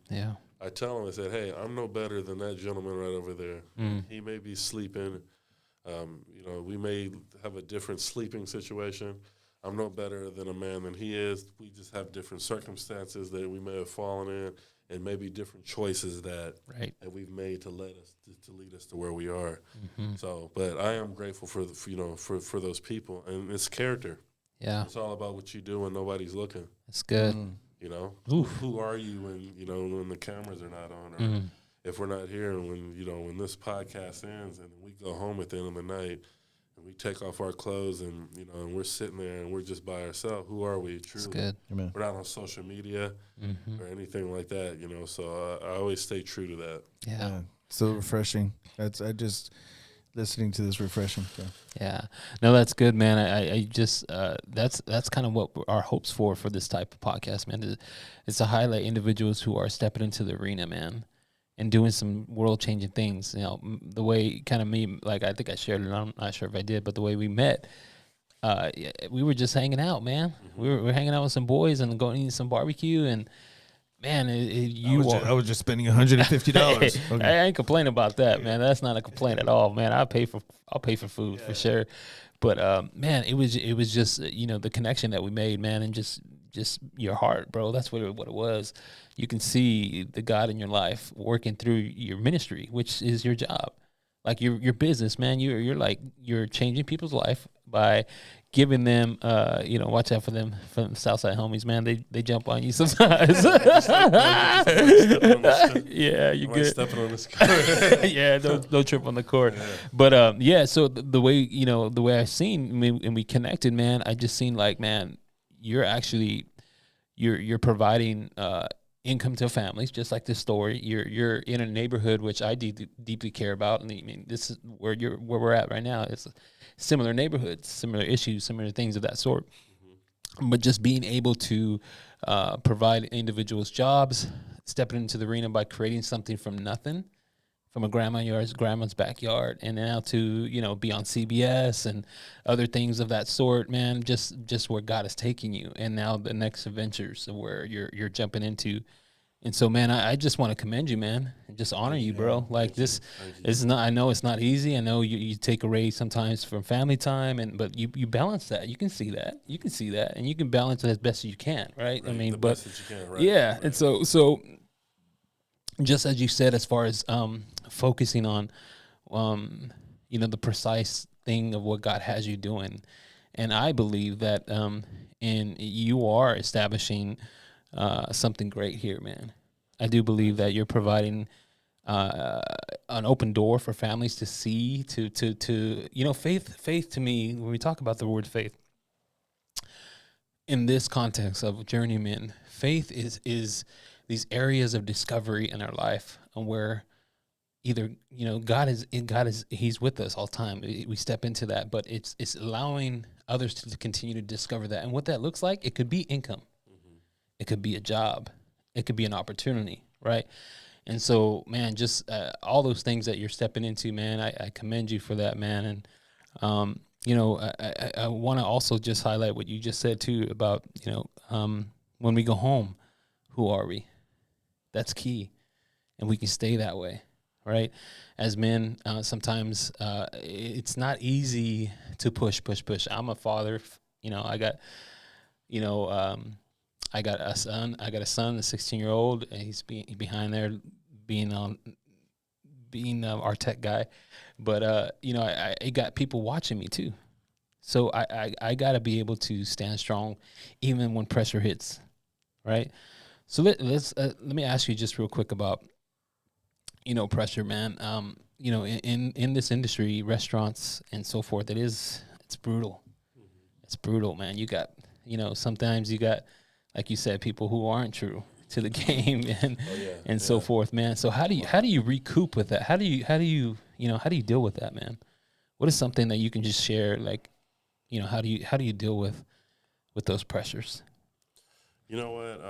[SPEAKER 5] I tell them, I said, hey, I'm no better than that gentleman right over there. He may be sleeping. We may have a different sleeping situation. I'm no better than a man than he is. We just have different circumstances that we may have fallen in, and maybe different choices that we've made to lead us to where we are. So, but I am grateful for for those people, and it's character.
[SPEAKER 8] Yeah,
[SPEAKER 5] it's all about what you do when nobody's looking.
[SPEAKER 8] That's good.
[SPEAKER 5] Who are you when the cameras are not on, or if we're not here, and when this podcast ends and we go home at the end of the night and we take off our clothes and and we're sitting there and we're just by ourselves. Who are we? Truly,
[SPEAKER 8] that's good.
[SPEAKER 5] We're not on social media or anything like that. So I always stay true to that.
[SPEAKER 8] Yeah.
[SPEAKER 6] So refreshing. Listening to this refreshing.
[SPEAKER 8] Yeah. No, that's good, man. I just that's kind of what our hopes for this type of podcast, man. It's to highlight individuals who are stepping into the arena, man, and doing some world changing things. The way kind of me, like I think I shared it. I'm not sure if I did, but the way we met, we were just hanging out, man. We were hanging out with some boys and going to eat some barbecue, and man,
[SPEAKER 6] I was just spending $150. Okay.
[SPEAKER 8] I ain't complaining about that, man. That's not a complaint at all, man. I'll pay for food for sure. But man, it was just the connection that we made, man, and just your heart, bro. That's what it was. You can see the God in your life working through your ministry, which is your job, like your business, man. You're changing people's life by giving them, watch out for them from Southside homies, man. They jump on you sometimes. Yeah, you good.
[SPEAKER 5] Stepping on this court.
[SPEAKER 8] Yeah, don't trip on the court. Yeah. But so the way I seen and we connected, man, I just seen like, man, you're providing income to families, just like this story. You're in a neighborhood which I deeply care about, and I mean, this is where we're at right now. It's similar neighborhoods, similar issues, similar things of that sort. But just being able to provide individuals jobs, stepping into the arena by creating something from nothing, from a grandma's backyard, and now to be on CBS and other things of that sort, man. Just where God is taking you, and now the next adventures where you're jumping into. And so, man, I just want to commend you, man, and just honor you, bro. Like this is not. I know it's not easy. I know you take away sometimes from family time, but you balance that. You can see that. And you can balance it as best as you can, right? I mean, but best that you can, right? Yeah. Right. And so. Just as you said, as far as focusing on, the precise thing of what God has you doing, and I believe that, and you are establishing something great here, man. I do believe that you're providing an open door for families to see, to faith to me. When we talk about the word faith in this context of journeyman, faith is these areas of discovery in our life, and where either God is He's with us all the time. We step into that, but it's allowing others to continue to discover that. And what that looks like, it could be income, it could be a job, it could be an opportunity, right? And so, man, just all those things that you're stepping into, man, I commend you for that, man. And I want to also just highlight what you just said too about when we go home, who are we? That's key, and we can stay that way, right? As men, sometimes it's not easy to push. I'm a father, I got a son. I got a son, a 16-year-old, and he's behind there, being our tech guy. But I got people watching me too, so I got to be able to stand strong, even when pressure hits, right? So let me ask you just real quick about, pressure, man. In this industry, restaurants and so forth, it's brutal. It's brutal, man. You got, sometimes you got, like you said, people who aren't true to the game and so forth, man. So how do you recoup with that? How do you deal with that, man? What is something that you can just share? Like, how do you deal with those pressures?
[SPEAKER 5] You know what?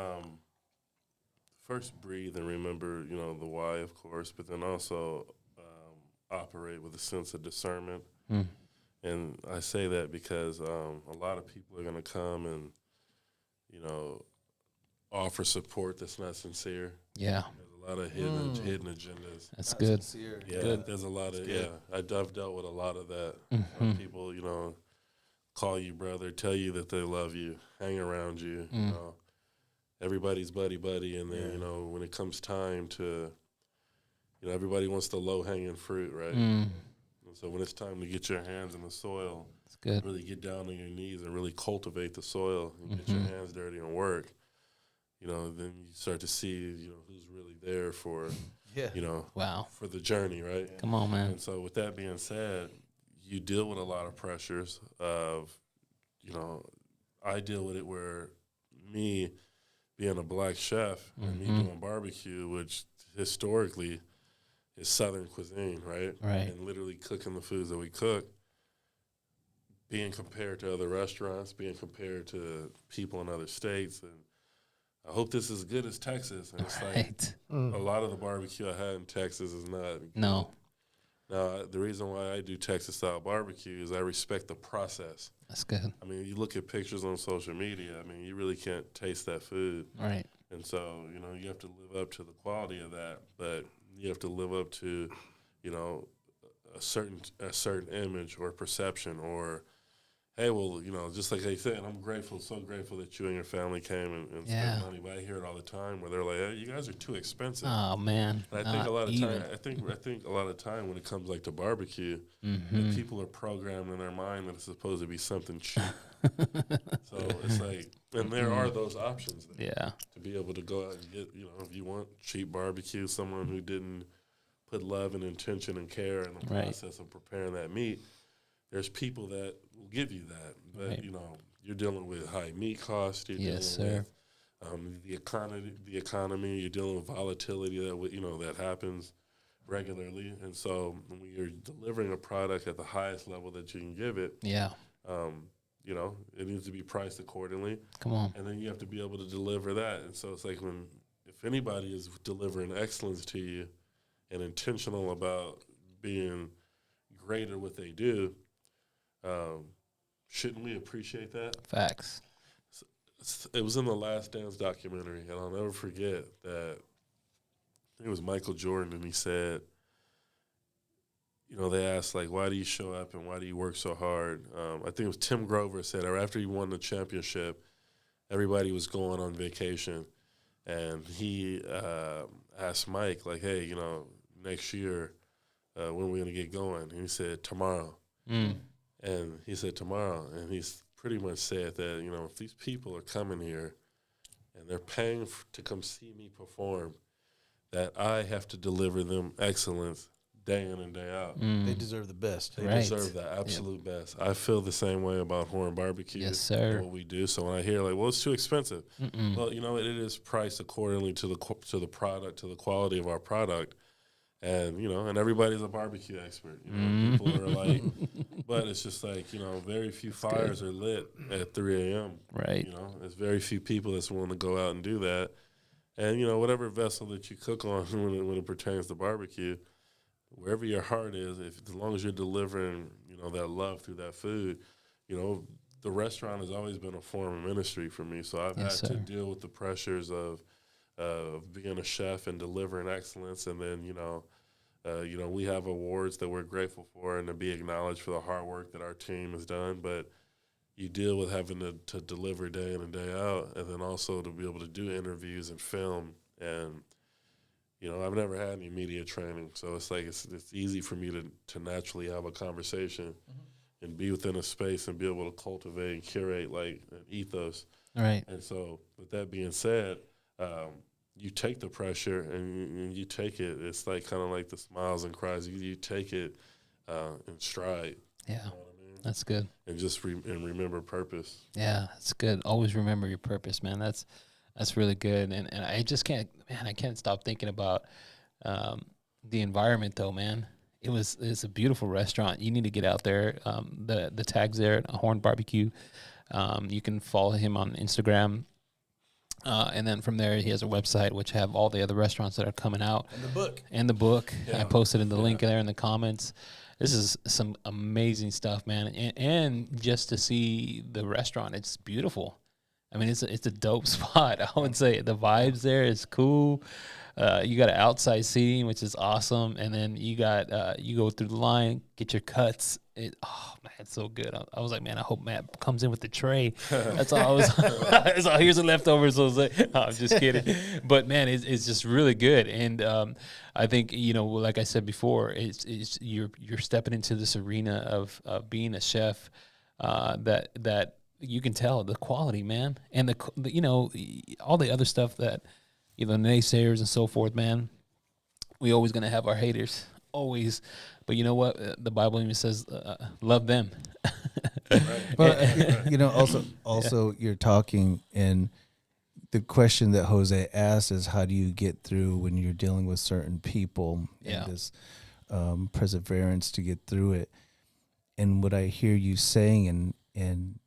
[SPEAKER 5] First, breathe and remember, the why, of course, but then also operate with a sense of discernment. And I say that because a lot of people are going to come and, offer support that's not sincere.
[SPEAKER 8] Yeah.
[SPEAKER 5] There's a lot of hidden agendas.
[SPEAKER 8] That's good.
[SPEAKER 6] Sincere.
[SPEAKER 5] Yeah,
[SPEAKER 8] good.
[SPEAKER 5] There's a lot of, I've dealt with a lot of that. People, call you brother, tell you that they love you, hang around you, everybody's buddy, and then, when it comes time to, everybody wants the low-hanging fruit, right? And so when it's time to get your hands in the soil,
[SPEAKER 8] it's good.
[SPEAKER 5] Really get down on your knees and really cultivate the soil and get your hands dirty and work, then you start to see, who's really there for,
[SPEAKER 8] wow,
[SPEAKER 5] for the journey, right?
[SPEAKER 8] Come on, man.
[SPEAKER 5] And so with that being said, you deal with a lot of pressures of, I deal with it where me being a black chef and me doing barbecue, which historically is Southern cuisine, right?
[SPEAKER 8] Right.
[SPEAKER 5] And literally cooking the foods that we cook, being compared to other restaurants, being compared to people in other states. And I hope this is as good as Texas. And it's like a lot of the barbecue I had in Texas is not.
[SPEAKER 8] No.
[SPEAKER 5] Now, the reason why I do Texas style barbecue is I respect the process.
[SPEAKER 8] That's good.
[SPEAKER 5] I mean, you look at pictures on social media, I mean, you really can't taste that food.
[SPEAKER 8] Right.
[SPEAKER 5] And so, you have to live up to the quality of that, but you have to live up to, a certain image or perception or, hey, well, just like they said, I'm so grateful that you and your family came and spent money. But I hear it all the time where they're like, hey, you guys are too expensive.
[SPEAKER 8] Oh man!
[SPEAKER 5] And I think a lot of time, I think a lot of time when it comes like to barbecue, that people are programmed in their mind that it's supposed to be something cheap. So it's like, and there are those options there.
[SPEAKER 8] Yeah.
[SPEAKER 5] To be able to go out and get, if you want cheap barbecue, someone who didn't put love and intention and care in the process of preparing that meat. There's people that will give you that, but you're dealing with high meat costs. You're dealing with the economy. You're dealing with volatility that happens regularly, and so when you're delivering a product at the highest level that you can give it, it needs to be priced accordingly.
[SPEAKER 8] Come on,
[SPEAKER 5] and then you have to be able to deliver that. And so it's like if anybody is delivering excellence to you and intentional about being great at what they do. Shouldn't we appreciate that?
[SPEAKER 8] Facts.
[SPEAKER 5] It was in the Last Dance documentary, and I'll never forget that. I think it was Michael Jordan, and he said, they asked, like, why do you show up and why do you work so hard? I think it was Tim Grover said, after he won the championship, everybody was going on vacation, and he asked Mike, like, hey, next year, when are we going to get going? And he said, tomorrow. And he said tomorrow, and he's pretty much said that, if these people are coming here and they're paying to come see me perform, that I have to deliver them excellence day in and day out.
[SPEAKER 6] They deserve the best.
[SPEAKER 5] They deserve the absolute best. I feel the same way about Horn Barbecue.
[SPEAKER 8] Yes, sir.
[SPEAKER 5] And what we do. So when I hear, like, well, it's too expensive. Well, it is priced accordingly to the product, to the quality of our product. And, and everybody's a barbecue expert. People are like, but it's just like, very few fires are lit at 3 a.m.
[SPEAKER 8] Right.
[SPEAKER 5] There's very few people that's willing to go out and do that. And, whatever vessel that you cook on when it pertains to barbecue, wherever your heart is, as long as you're delivering, that love through that food, the restaurant has always been a form of ministry for me. So I've had to deal with the pressures of being a chef and delivering excellence, and then we have awards that we're grateful for and to be acknowledged for the hard work that our team has done. But you deal with having to deliver day in and day out, and then also to be able to do interviews and film. And I've never had any media training, so it's like it's easy for me to naturally have a conversation and be within a space and be able to cultivate and curate like an ethos.
[SPEAKER 8] Right.
[SPEAKER 5] And so, with that being said. You take the pressure and you take it. It's like kind of like the smiles and cries. You take it in stride.
[SPEAKER 8] Yeah,
[SPEAKER 5] you know what I mean?
[SPEAKER 8] That's good.
[SPEAKER 5] And just remember purpose.
[SPEAKER 8] Yeah, that's good. Always remember your purpose, man. That's really good. And I just can't stop thinking about the environment, though, man. It's a beautiful restaurant. You need to get out there. The tag's there at Horn Barbecue. You can follow him on Instagram. And then from there, he has a website which have all the other restaurants that are coming out. And the book.
[SPEAKER 5] Yeah.
[SPEAKER 8] I posted in the link there in the comments. This is some amazing stuff, man. And just to see the restaurant, it's beautiful. I mean, it's a dope spot. I would say the vibes there is cool. You got an outside seating, which is awesome. And then you got you go through the line, get your cuts. Oh man, it's so good. I was like, man, I hope Matt comes in with the tray. That's all I was. That's all. Here's the leftovers. So I was like, oh, I'm just kidding. But man, it's just really good. And I think like I said before, it's you're stepping into this arena of being a chef that you can tell the quality, man, and the all the other stuff that naysayers and so forth, man. We always gonna have our haters, always. But you know what? The Bible even says, love them.
[SPEAKER 6] Well, also you're talking, and the question that Jose asked is, how do you get through when you're dealing with certain people?
[SPEAKER 8] Yeah.
[SPEAKER 6] And this perseverance to get through it. And what I hear you saying, and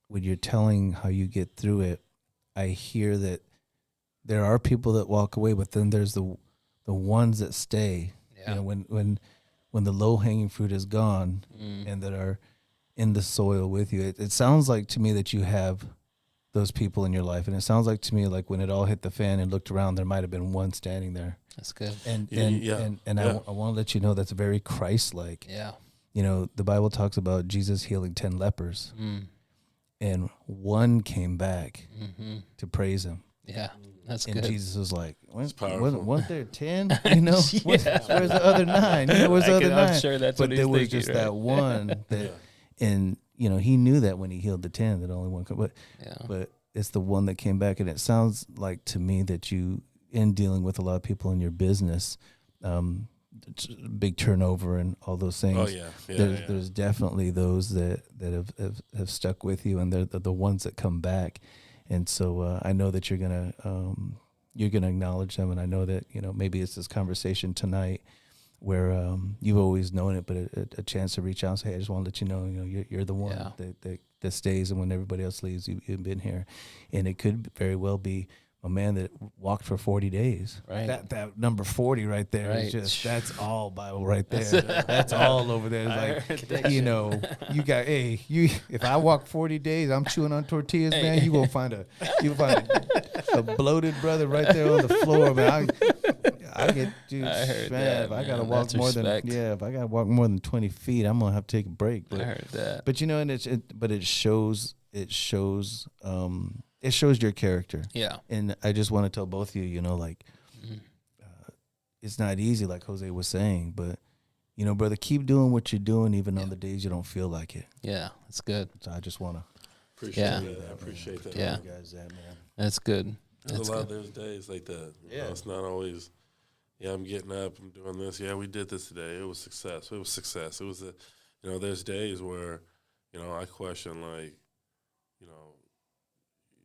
[SPEAKER 6] when you're telling how you get through it, I hear that there are people that walk away, but then there's the ones that stay.
[SPEAKER 8] Yeah.
[SPEAKER 6] When when the low hanging fruit is gone and that are in the soil with you. It sounds like to me that you have those people in your life, and it sounds like to me like when it all hit the fan and looked around, there might have been one standing there.
[SPEAKER 8] That's good.
[SPEAKER 6] And I want to let you know that's very Christ-like.
[SPEAKER 8] Yeah.
[SPEAKER 6] You know, the Bible talks about Jesus healing 10 lepers, and one came back to praise him.
[SPEAKER 8] Yeah, that's
[SPEAKER 6] and
[SPEAKER 8] good.
[SPEAKER 6] Jesus was like,
[SPEAKER 5] powerful.
[SPEAKER 6] weren't there 10? You know, where's the other 9? You know, where's the other 9?
[SPEAKER 8] I'm sure that's
[SPEAKER 6] but
[SPEAKER 8] what
[SPEAKER 6] there
[SPEAKER 8] he's
[SPEAKER 6] was
[SPEAKER 8] thinking,
[SPEAKER 6] just
[SPEAKER 8] right?
[SPEAKER 6] that one that, and you know, he knew that when he healed the 10, that only one could. But it's the one that came back, and it sounds like to me that you, in dealing with a lot of people in your business, big turnover and all those things. There's definitely those that have stuck with you, and they're the ones that come back. And so I know that you're gonna acknowledge them, and I know that, you know, maybe it's this conversation tonight where you've always known it, but a chance to reach out and say, hey, I just want to let you know, you're the one that stays, and when everybody else leaves, you've been here. And it could very well be a man that walked for 40 days.
[SPEAKER 8] Right.
[SPEAKER 6] That number 40 right there is just, that's all Bible right there. That's all over there. It's like, you know, you got, if I walk 40 days, I'm chewing on tortillas, man, you will find a bloated brother right there on the floor, man. I get, dude,
[SPEAKER 8] I heard
[SPEAKER 6] man,
[SPEAKER 8] that,
[SPEAKER 6] if I
[SPEAKER 8] man.
[SPEAKER 6] gotta walk
[SPEAKER 8] That's
[SPEAKER 6] more
[SPEAKER 8] respect.
[SPEAKER 6] if I gotta walk more than 20 feet, I'm gonna have to take a break. But,
[SPEAKER 8] I heard that.
[SPEAKER 6] But you know, and it shows your character.
[SPEAKER 8] Yeah.
[SPEAKER 6] And I just want to tell both of you, you know, like, it's not easy, like Jose was saying, but, you know, brother, keep doing what you're doing, even on the days you don't feel like it.
[SPEAKER 8] Yeah, that's good.
[SPEAKER 6] So I just want to
[SPEAKER 5] appreciate that. I appreciate that.
[SPEAKER 8] Yeah.
[SPEAKER 6] you guys that, man.
[SPEAKER 8] That's good.
[SPEAKER 5] There's days like that. You know, it's not always, I'm getting up, I'm doing this. Yeah, we did this today. It was success. It was there's days where, you know, I question, like, you know,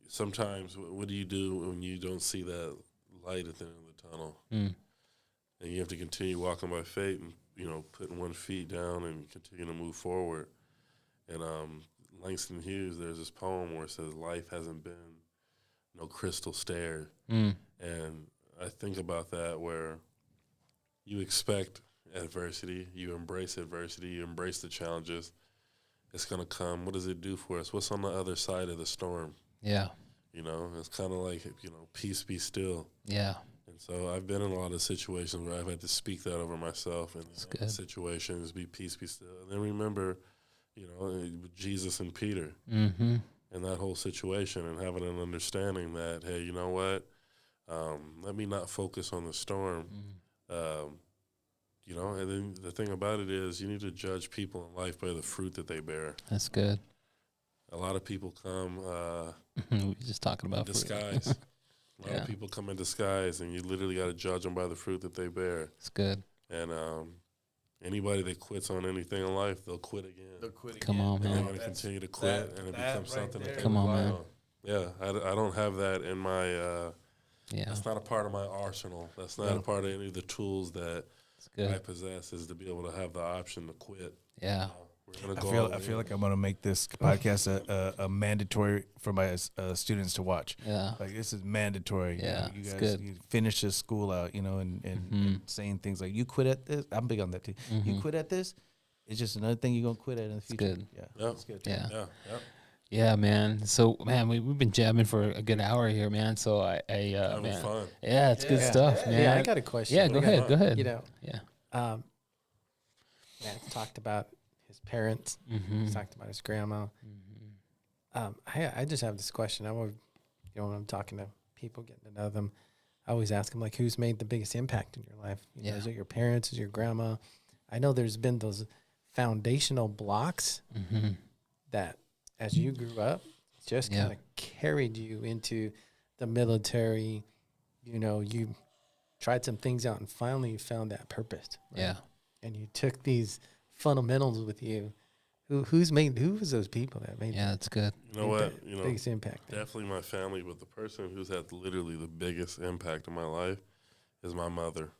[SPEAKER 5] sometimes what do you do when you don't see that light at the end of the tunnel? And you have to continue walking by faith and, you know, putting one feet down and continue to move forward. And Langston Hughes, there's this poem where it says, life hasn't been no crystal stair. And I think about that, where you expect adversity, you embrace adversity, you embrace the challenges. It's going to come. What does it do for us? What's on the other side of the storm?
[SPEAKER 8] Yeah.
[SPEAKER 5] You know, it's kind of like, you know, peace be still.
[SPEAKER 8] Yeah.
[SPEAKER 5] And so I've been in a lot of situations where I've had to speak that over myself, and situations, be peace be still. And then remember, you know, Jesus and Peter and that whole situation, and having an understanding that, hey, you know what, let me not focus on the storm. You know, and then the thing about it is, you need to judge people in life by the fruit that they bear.
[SPEAKER 8] That's good.
[SPEAKER 5] A lot of people come
[SPEAKER 8] we were just talking about
[SPEAKER 5] in disguise. A lot of people come in disguise, and you literally got to judge them by the fruit that they bear.
[SPEAKER 8] It's good.
[SPEAKER 5] And anybody that quits on anything in life, they'll quit again.
[SPEAKER 8] Come on,
[SPEAKER 5] And they're
[SPEAKER 8] man.
[SPEAKER 5] going to continue to quit, and it becomes something that they
[SPEAKER 8] Come on,
[SPEAKER 5] rely
[SPEAKER 8] man.
[SPEAKER 5] on. Yeah, I don't have that in my
[SPEAKER 8] Yeah.
[SPEAKER 5] that's not a part of my arsenal. That's not a part of any of the tools that I possess, is to be able to have the option to quit.
[SPEAKER 8] Yeah.
[SPEAKER 5] We're gonna go
[SPEAKER 6] I feel like I'm gonna make this podcast a mandatory for my students to watch.
[SPEAKER 8] Yeah.
[SPEAKER 6] Like, this is mandatory.
[SPEAKER 8] Yeah,
[SPEAKER 6] you
[SPEAKER 8] it's
[SPEAKER 6] guys,
[SPEAKER 8] good.
[SPEAKER 6] you finish this school out, you know, and saying things like, you quit at this. I'm big on that too. You quit at this. It's just another thing you're gonna quit at in the future.
[SPEAKER 8] Good.
[SPEAKER 6] Yeah,
[SPEAKER 5] That's
[SPEAKER 6] good.
[SPEAKER 8] Yeah.
[SPEAKER 5] Yeah.
[SPEAKER 8] Yeah, man. So, man, we've been jamming for a good hour here, man. So
[SPEAKER 5] Having
[SPEAKER 8] man,
[SPEAKER 5] fun.
[SPEAKER 8] yeah, it's good stuff, man.
[SPEAKER 7] Yeah, I got a question.
[SPEAKER 8] Yeah, go ahead.
[SPEAKER 7] You know,
[SPEAKER 8] Yeah.
[SPEAKER 7] Matt talked about his parents. He's talked about his grandma. I just have this question. I always, you know, when I'm talking to people, getting to know them, I always ask them, like, who's made the biggest impact in your life? You know, is it your parents? Is it your grandma? I know there's been those foundational blocks that, as you grew up, just kind of carried you into the military. You know, you tried some things out, and finally you found that purpose. Right?
[SPEAKER 8] Yeah.
[SPEAKER 7] And you took these fundamentals with you. Who was those people that made?
[SPEAKER 8] Yeah, that's good.
[SPEAKER 5] You know what? You know,
[SPEAKER 7] biggest impact.
[SPEAKER 5] definitely my family, but the person who's had literally the biggest impact in my life is my mother.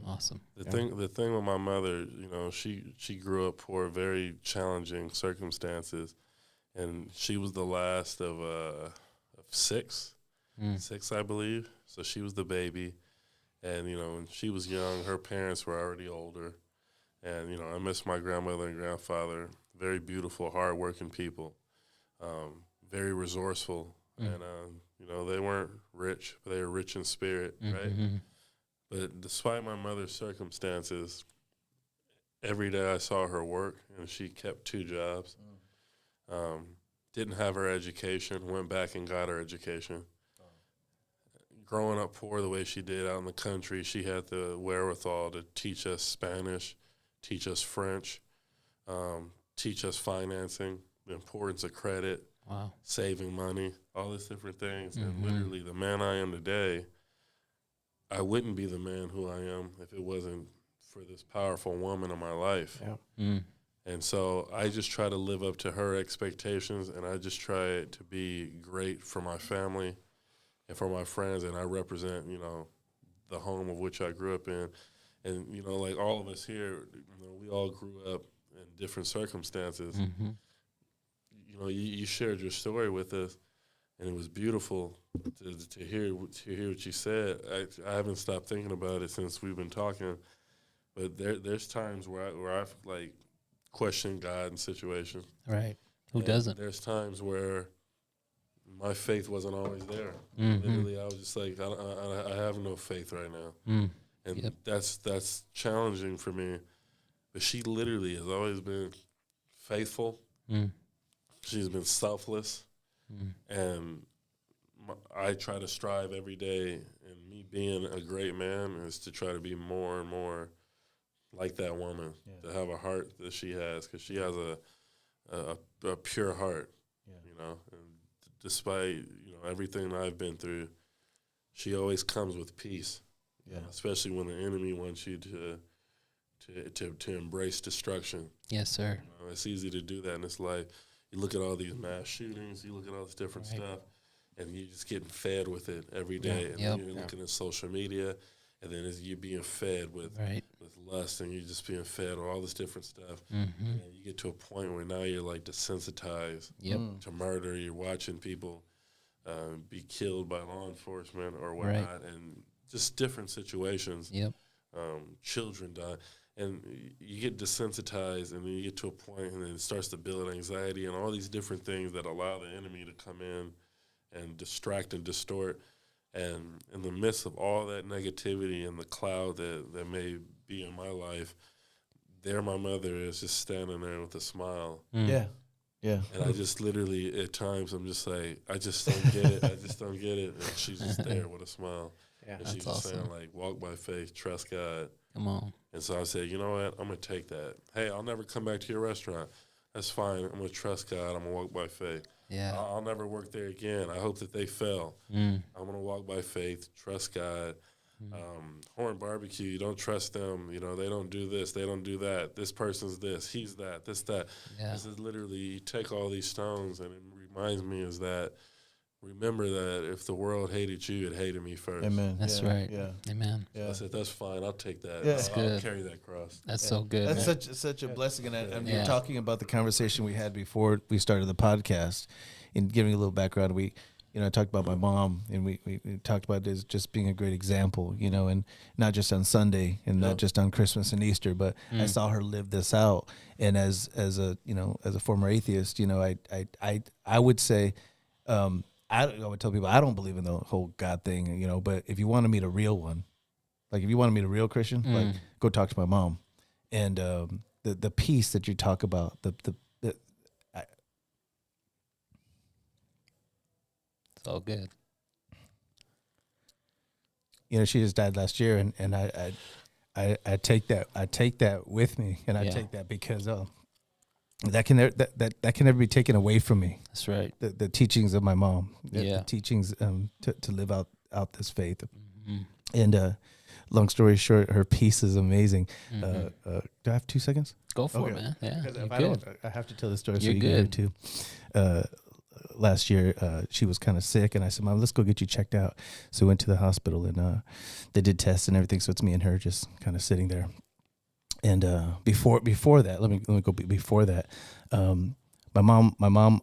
[SPEAKER 8] Awesome.
[SPEAKER 5] The thing with my mother, you know, she grew up poor, very challenging circumstances, and she was the last of six, I believe. So she was the baby, and you know, when she was young, her parents were already older, And, you know, I miss my grandmother and grandfather, very beautiful, hardworking people, very resourceful. And, you know, they weren't rich, but they were rich in spirit, right? But despite my mother's circumstances, every day I saw her work, and she kept 2 jobs. Didn't have her education, went back and got her education. Growing up poor the way she did out in the country, she had the wherewithal to teach us Spanish, teach us French, teach us financing, the importance of credit, saving money, all these different things. And literally the man I am today, I wouldn't be the man who I am if it wasn't for this powerful woman in my life. And so I just try to live up to her expectations, and I just try to be great for my family and for my friends, and I represent, you know, the home of which I grew up in. And, you know, like all of us here, you know, we all grew up in different circumstances. You know, you shared your story with us, and it was beautiful to hear what you said. I haven't stopped thinking about it since we've been talking, but there's times where I've, like, questioned God in situations.
[SPEAKER 8] Right. Who doesn't?
[SPEAKER 5] There's times where my faith wasn't always there. Literally, I was just like, I have no faith right now. And that's challenging for me. But she literally has always been faithful. She's been selfless. And I try to strive every day, and me being a great man is to try to be more and more like that woman, to have a heart that she has, because she has a pure heart, you know. And despite, you know, everything I've been through, she always comes with peace. Especially when the enemy wants you to embrace destruction.
[SPEAKER 8] Yes, sir.
[SPEAKER 5] You know, it's easy to do that in this life. You look at all these mass shootings, you look at all this different stuff, and you're just getting fed with it every day. And then you're looking at social media, and then you're being fed with lust, and you're just being fed with all this different stuff. And you get to a point where now you're like desensitized to murder. You're watching people be killed by law enforcement or whatnot, and just different situations. Children die. And you get desensitized, and then you get to a point, and then it starts to build anxiety and all these different things that allow the enemy to come in and distract and distort. And in the midst of all that negativity and the cloud that may be in my life, there my mother is just standing there with a smile. And I just literally, at times, I'm just like, I just don't get it. I just don't get it. And she's just there with a smile. And she's just saying, like, walk by faith, trust God.
[SPEAKER 8] Come on.
[SPEAKER 5] And so I said, you know what? I'm going to take that. Hey, I'll never come back to your restaurant. That's fine. I'm going to trust God. I'm going to walk by faith. I'll never work there again. I hope that they fail. I'm going to walk by faith, trust God. Horn Barbecue, you don't trust them. You know, they don't do this. They don't do that. This person's this. He's that. This, that. This is literally, you take all these stones, and it reminds me is that, remember that if the world hated you, it hated me first.
[SPEAKER 6] Amen.
[SPEAKER 8] That's right. Amen.
[SPEAKER 5] So I said, that's fine. I'll take that. I'll carry that cross.
[SPEAKER 8] That's so good.
[SPEAKER 6] That's such a blessing. And you're talking about the conversation we had before we started the podcast, and giving a little background. I talked about my mom, and we talked about it as just being a great example, and not just on Sunday and not just on Christmas and Easter, but I saw her live this out. And as a former atheist, I would say, I would tell people I don't believe in the whole God thing, but if you want to meet a real one, like if you want to meet a real Christian, like go talk to my mom, and the peace that you talk about,
[SPEAKER 8] it's all good.
[SPEAKER 6] She just died last year, and I take that with me, and I take that because that can never be taken away from me.
[SPEAKER 8] That's right.
[SPEAKER 6] The teachings of my mom, the teachings to live out this faith, and long story short, her peace is amazing. Do I have 2 seconds?
[SPEAKER 8] Go for it, man. Yeah,
[SPEAKER 6] if I have to tell the story.
[SPEAKER 8] You're
[SPEAKER 6] so you
[SPEAKER 8] good.
[SPEAKER 6] can hear too. Last year, she was kind of sick, and I said, "Mom, let's go get you checked out." So we went to the hospital, and they did tests and everything. So it's me and her just kind of sitting there. And before that, let me go before that. My mom,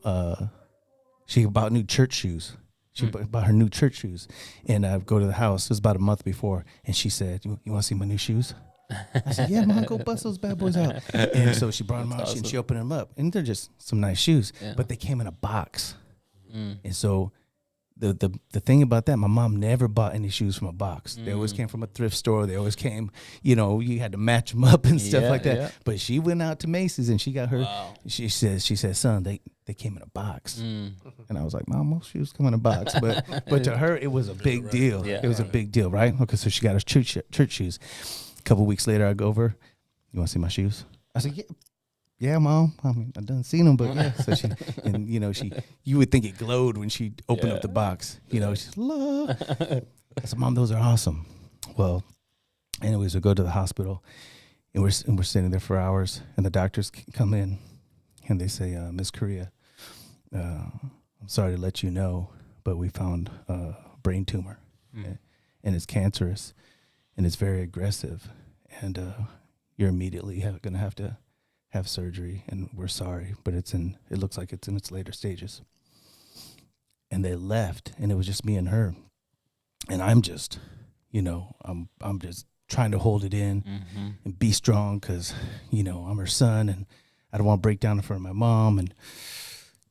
[SPEAKER 6] she bought new church shoes. She bought her new church shoes, and I go to the house. It was about a month before, and she said, "You want to see my new shoes?" I said, yeah, Mom, go bust those bad boys out. And so she brought them out and she opened them up. And they're just some nice shoes, but they came in a box. And so the thing about that, my mom never bought any shoes from a box. They always came from a thrift store. They always came, you know, you had to match them up and stuff like that. But she went out to Macy's and she got her. Wow. She said, son, they came in a box. And I was like, Mom, most shoes come in a box. But to her, it was a big deal. It was a big deal, right? Okay, so she got her church shoes. A couple weeks later, I go over. You want to see my shoes? I said, yeah, Mom. I mean, I done seen them, but yeah. So she, and you know, you would think it glowed when she opened up the box. You know, she's love. I said, Mom, those are awesome. Well, anyways, we go to the hospital, and we're sitting there for hours, and the doctors come in, and they say, Miss Correa, I'm sorry to let you know, but we found a brain tumor, and it's cancerous, and it's very aggressive, and you're immediately going to have to have surgery, and we're sorry, but it looks like it's in its later stages. And they left, and it was just me and her. And I'm just, you know, I'm just trying to hold it in and be strong because, you know, I'm her son, and I don't want to break down in front of my mom, and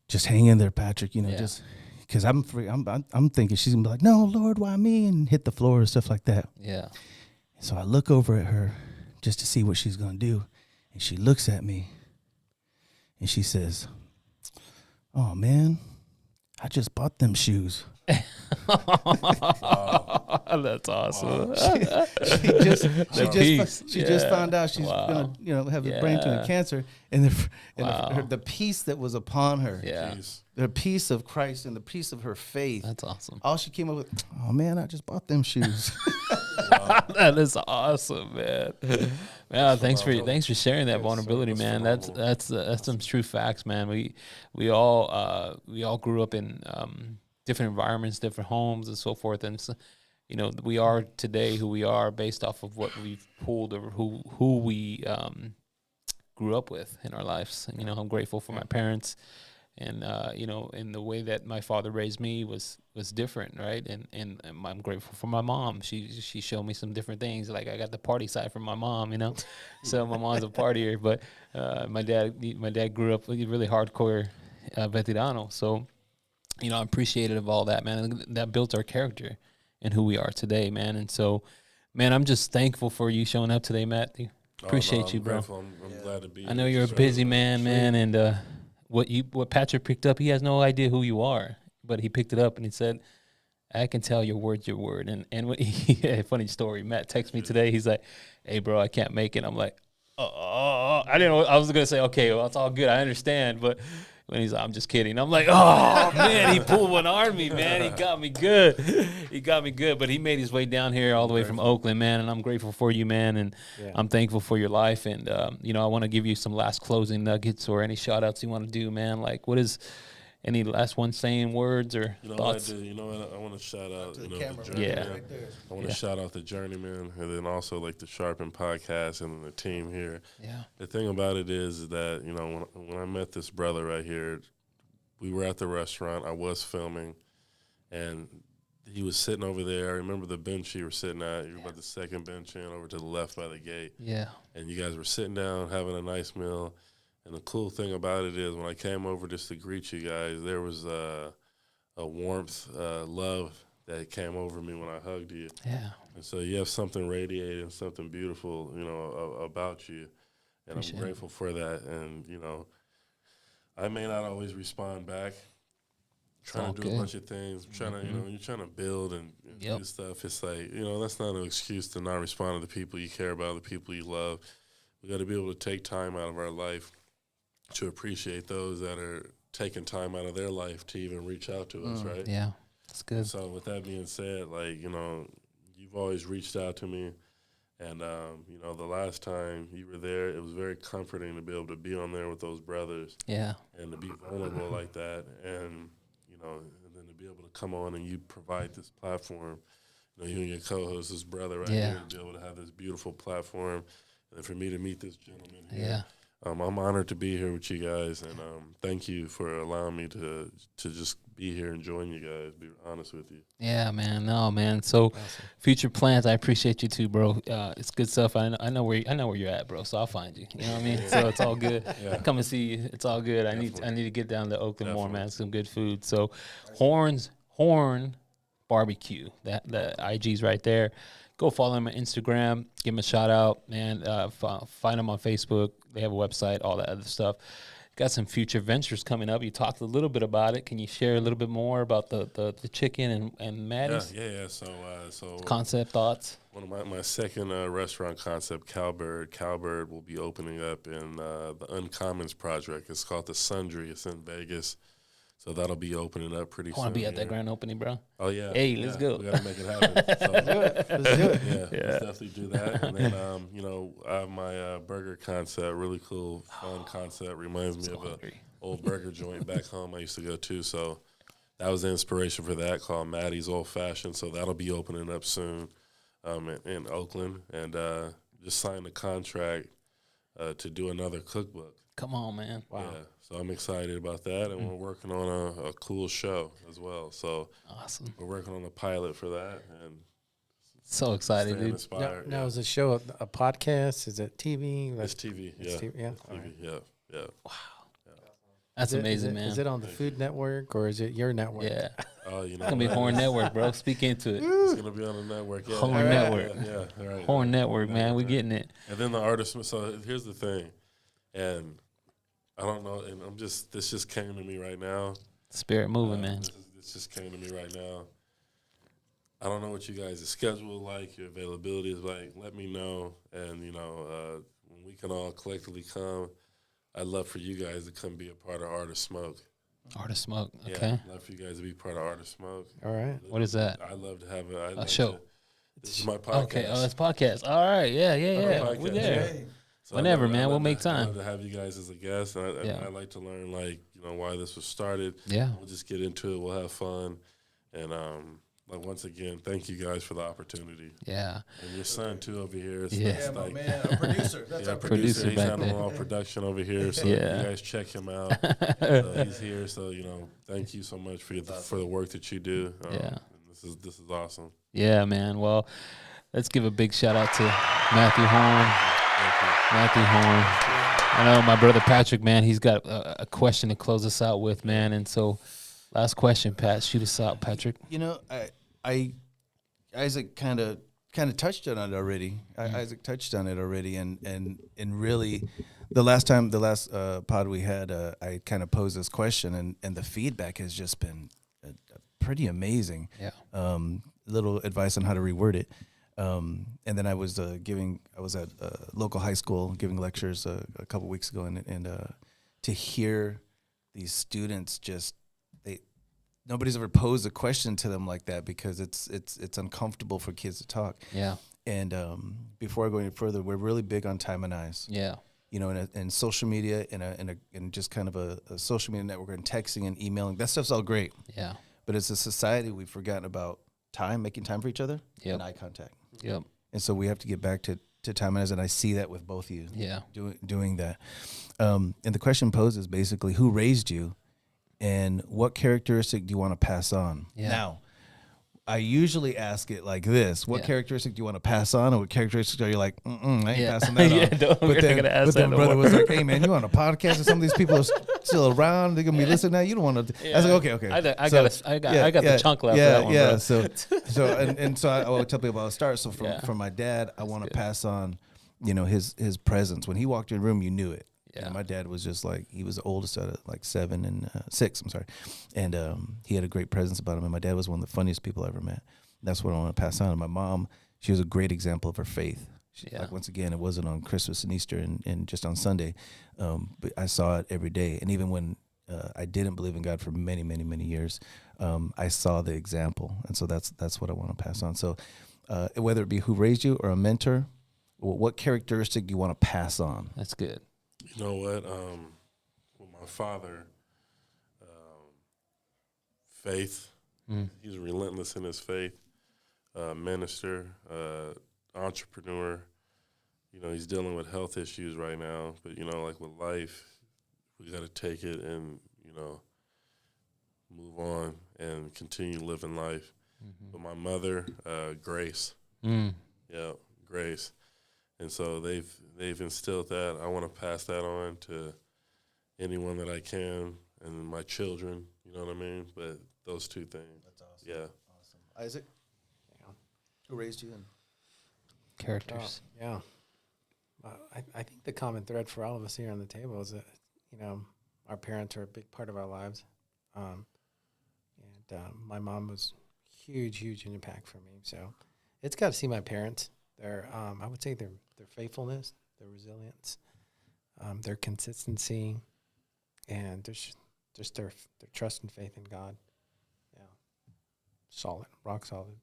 [SPEAKER 6] just hang in there, Patrick, you know, just because I'm thinking she's gonna be like, no, Lord, why me? And hit the floor and stuff like that. Yeah. So I look over at her just to see what she's gonna do. And she looks at me and she says, oh, man, I just bought them shoes.
[SPEAKER 8] That's awesome.
[SPEAKER 6] Wow. She just found out she's gonna, you know, have a brain tumor, cancer, and the peace that was upon her, the peace of Christ and the peace of her faith.
[SPEAKER 8] That's awesome.
[SPEAKER 6] All she came up with, oh man, I just bought them shoes.
[SPEAKER 8] That is awesome, man. Yeah, thanks for sharing that vulnerability, man. That's some true facts, man. We all grew up in different environments, different homes, and so forth, and so, you know, we are today who we are based off of what we've pulled or who we grew up with in our lives. And, you know, I'm grateful for my parents, and you know, in the way that my father raised me was different, right? And I'm grateful for my mom. She showed me some different things. Like, I got the party side from my mom, you know. So my mom's a partier, but my dad grew up really hardcore veterano. So, you know, I'm appreciative of all that, man. And that built our character and who we are today, man. And so, man, I'm just thankful for you showing up today, Matt. Appreciate you, bro.
[SPEAKER 5] I'm glad to be here.
[SPEAKER 8] I know you're a busy man, and what Patrick picked up, he has no idea who you are, but he picked it up and he said, I can tell your word's your word. And when funny story, Matt texted me today. He's like, hey, bro, I can't make it. I'm like, I didn't know. I was going to say, okay, well, it's all good. I understand. But when he's like, I'm just kidding. I'm like, oh, man, he pulled one on me, man. He got me good. But he made his way down here all the way from Oakland, man. And I'm grateful for you, man. And I'm thankful for your life. And, you know, I want to give you some last closing nuggets or any shout outs you want to do, man. Like, what is any last one saying words or thoughts?
[SPEAKER 5] You know what? I want to shout out, you know, the Journeyman. Right, I want to shout out the Journeyman, and then also like the Sharpen podcast and the team here. Yeah. The thing about it is that, you know, when I met this brother right here, we were at the restaurant. I was filming, and he was sitting over there. I remember the bench you were sitting at. You were about the second bench in over to the left by the gate. Yeah. And you guys were sitting down having a nice meal. And the cool thing about it is when I came over just to greet you guys, there was a warmth, love that came over me when I hugged you. Yeah. And so you have something radiating, something beautiful, you know, about you. And I'm grateful for that. And, you know, I may not always respond back. Trying to do a bunch of things. Trying to, you know, you're trying to build and do stuff. It's like, you know, that's not an excuse to not respond to the people you care about, the people you love. We got to be able to take time out of our life to appreciate those that are taking time out of their life to even reach out to us, right? Yeah, that's good. So with that being said, like, you know, you've always reached out to me. And, you know, the last time you were there, it was very comforting to be able to be on there with those brothers. Yeah. And to be vulnerable like that. And, you know, and then to be able to come on and you provide this platform. You know, you and your co-host, this brother right here, to be able to have this beautiful platform. And for me to meet this gentleman here. Yeah. I'm honored to be here with you guys, and thank you for allowing me to just be here and join you guys. Be honest with you.
[SPEAKER 8] Yeah, man. No, man. So, future plans. I appreciate you too, bro. It's good stuff. I know where you're at, bro. So I'll find you. You know what I mean? So it's all good.
[SPEAKER 5] Yeah.
[SPEAKER 8] Come and see you. It's all good. I need to get down to Oakland more, man. Some good food. So, Horn Barbecue. The IG's right there. Go follow him on Instagram. Give him a shout out, man. Find him on Facebook. They have a website, all that other stuff. Got some future ventures coming up. You talked a little bit about it. Can you share a little bit more about the chicken and Maddie's?
[SPEAKER 5] Yeah. So
[SPEAKER 8] concept thoughts.
[SPEAKER 5] One of my second restaurant concept, Cowbird will be opening up in the Uncommons project. It's called the Sundry. It's in Vegas. So that'll be opening up pretty soon.
[SPEAKER 8] I want to be at that grand opening, bro.
[SPEAKER 5] Oh, yeah.
[SPEAKER 8] Hey, let's go.
[SPEAKER 5] We got to make it happen. So,
[SPEAKER 7] Let's do it.
[SPEAKER 5] Yeah, let's definitely do that. And then, I have my burger concept, really cool, fun concept. Reminds me of an old burger joint back home I used to go to. So that was the inspiration for that, called Maddie's Old Fashioned. So that'll be opening up soon in Oakland. And just signed a contract to do another cookbook.
[SPEAKER 8] Come on, man.
[SPEAKER 5] Wow. Yeah, so I'm excited about that, and we're working on a cool show as well. So
[SPEAKER 8] awesome.
[SPEAKER 5] We're working on a pilot for that, and
[SPEAKER 8] so excited, dude.
[SPEAKER 5] Inspired.
[SPEAKER 7] Now is the show a podcast? Is it TV?
[SPEAKER 5] It's TV. Yeah.
[SPEAKER 7] TV, yeah.
[SPEAKER 5] TV,
[SPEAKER 7] Right.
[SPEAKER 5] yeah.
[SPEAKER 8] Wow. That's amazing, man.
[SPEAKER 7] Is it on the Food Network or is it your network?
[SPEAKER 8] Yeah.
[SPEAKER 5] Oh,
[SPEAKER 8] It's gonna be Horn Network, bro. Speak into it.
[SPEAKER 5] It's gonna be on the network. Yeah.
[SPEAKER 8] Horn Network.
[SPEAKER 5] Yeah. Right.
[SPEAKER 8] Horn Network, man. We getting it.
[SPEAKER 5] And then the artist. So here's the thing, and I don't know, and this just came to me right now.
[SPEAKER 8] Spirit moving, man.
[SPEAKER 5] This just came to me right now. I don't know what you guys' schedule like, your availability is like. Let me know, and when we can all collectively come, I'd love for you guys to come be a part of Art of Smoke.
[SPEAKER 8] Art of Smoke, okay.
[SPEAKER 5] Yeah, I'd love for you guys to be part of Art of Smoke.
[SPEAKER 7] All right.
[SPEAKER 8] What is that?
[SPEAKER 5] I'd love to have
[SPEAKER 8] a show.
[SPEAKER 5] This is my podcast.
[SPEAKER 8] Okay, it's podcast. All right, yeah. We're there.
[SPEAKER 5] So
[SPEAKER 8] whenever, man, we'll make time.
[SPEAKER 5] I'd love to have you guys as a guest, and I'd like to learn, why this was started.
[SPEAKER 8] Yeah.
[SPEAKER 5] We'll just get into it. We'll have fun. And, once again, thank you guys for the opportunity.
[SPEAKER 8] Yeah.
[SPEAKER 5] And your son, too, over here.
[SPEAKER 6] My man, a producer. That's our
[SPEAKER 8] producer
[SPEAKER 5] He's
[SPEAKER 8] back
[SPEAKER 5] handling
[SPEAKER 8] there.
[SPEAKER 5] all production over here. So
[SPEAKER 8] Yeah.
[SPEAKER 5] you guys check him out. He's here. So, thank you so much for the work that you do.
[SPEAKER 8] Yeah.
[SPEAKER 5] This is awesome.
[SPEAKER 8] Yeah, man. Well, let's give a big shout out to Matthew Horn. Matthew Horn. I know my brother Patrick, man, he's got a question to close us out with, man. And so, last question, Pat. Shoot us out, Patrick.
[SPEAKER 6] Isaac kind of touched on it already. Isaac touched on it already, and really, the last pod we had, I kind of posed this question, and the feedback has just been pretty amazing.
[SPEAKER 8] Yeah.
[SPEAKER 6] Little advice on how to reword it. And then I was at a local high school giving lectures a couple weeks ago, and to hear these students nobody's ever posed a question to them like that, because it's uncomfortable for kids to talk.
[SPEAKER 8] Yeah.
[SPEAKER 6] And before I go any further, we're really big on time and eyes.
[SPEAKER 8] Yeah.
[SPEAKER 6] And social media, in just kind of a social media network, and texting and emailing, that stuff's all great.
[SPEAKER 8] Yeah.
[SPEAKER 6] But as a society, we've forgotten about making time for each other, and eye contact.
[SPEAKER 8] Yep.
[SPEAKER 6] And so we have to get back to time and eyes, and I see that with both of you.
[SPEAKER 8] Yeah.
[SPEAKER 6] Doing that. And the question posed is basically, who raised you, and what characteristic do you want to pass on?
[SPEAKER 8] Yeah.
[SPEAKER 6] Now, I usually ask it like this: what characteristic do you want to pass on, or what characteristic are you like, I ain't passing that on?
[SPEAKER 8] We're not gonna ask that no
[SPEAKER 6] brother
[SPEAKER 8] more.
[SPEAKER 6] was like, hey man, you on a podcast, and some of these people are still around, they're gonna be listening now. You don't want to. I was like, okay.
[SPEAKER 8] I got the chunk left.
[SPEAKER 6] Yeah,
[SPEAKER 8] for that one,
[SPEAKER 6] yeah.
[SPEAKER 8] bro.
[SPEAKER 6] So I will tell people about the start. So from my dad, I want to pass on, his presence. When he walked in the room, you knew it.
[SPEAKER 8] Yeah.
[SPEAKER 6] My dad was just like, he was the oldest out of like 7 and 6. I'm sorry, and he had a great presence about him. And my dad was one of the funniest people I ever met. That's what I want to pass on. And my mom, she was a great example of her faith. Like, once again, it wasn't on Christmas and Easter and just on Sunday, but I saw it every day. And even when I didn't believe in God for many, many, many years, I saw the example. And so that's what I want to pass on. So whether it be who raised you or a mentor, what characteristic do you want to pass on?
[SPEAKER 8] That's good.
[SPEAKER 5] You know what? With my father, faith. He's relentless in his faith. Minister, entrepreneur. you know, he's dealing with health issues right now. But, you know, like with life, we got to take it and, you know, move on and continue living life. But my mother, Grace, yeah, Grace. And so they've instilled that. I want to pass that on to anyone that I can, and my children, you know what I mean? But those two things. That's awesome. Yeah.
[SPEAKER 6] Awesome. Isaac? Yeah. Who raised you in?
[SPEAKER 8] Characters.
[SPEAKER 7] Yeah. I think the common thread for all of us here on the table is that, you know, our parents are a big part of our lives. My mom was huge impact for me. So it's got to see my parents. Their, I would say their faithfulness, their resilience, their consistency, and just their trust and faith in God. Yeah. Solid, rock solid.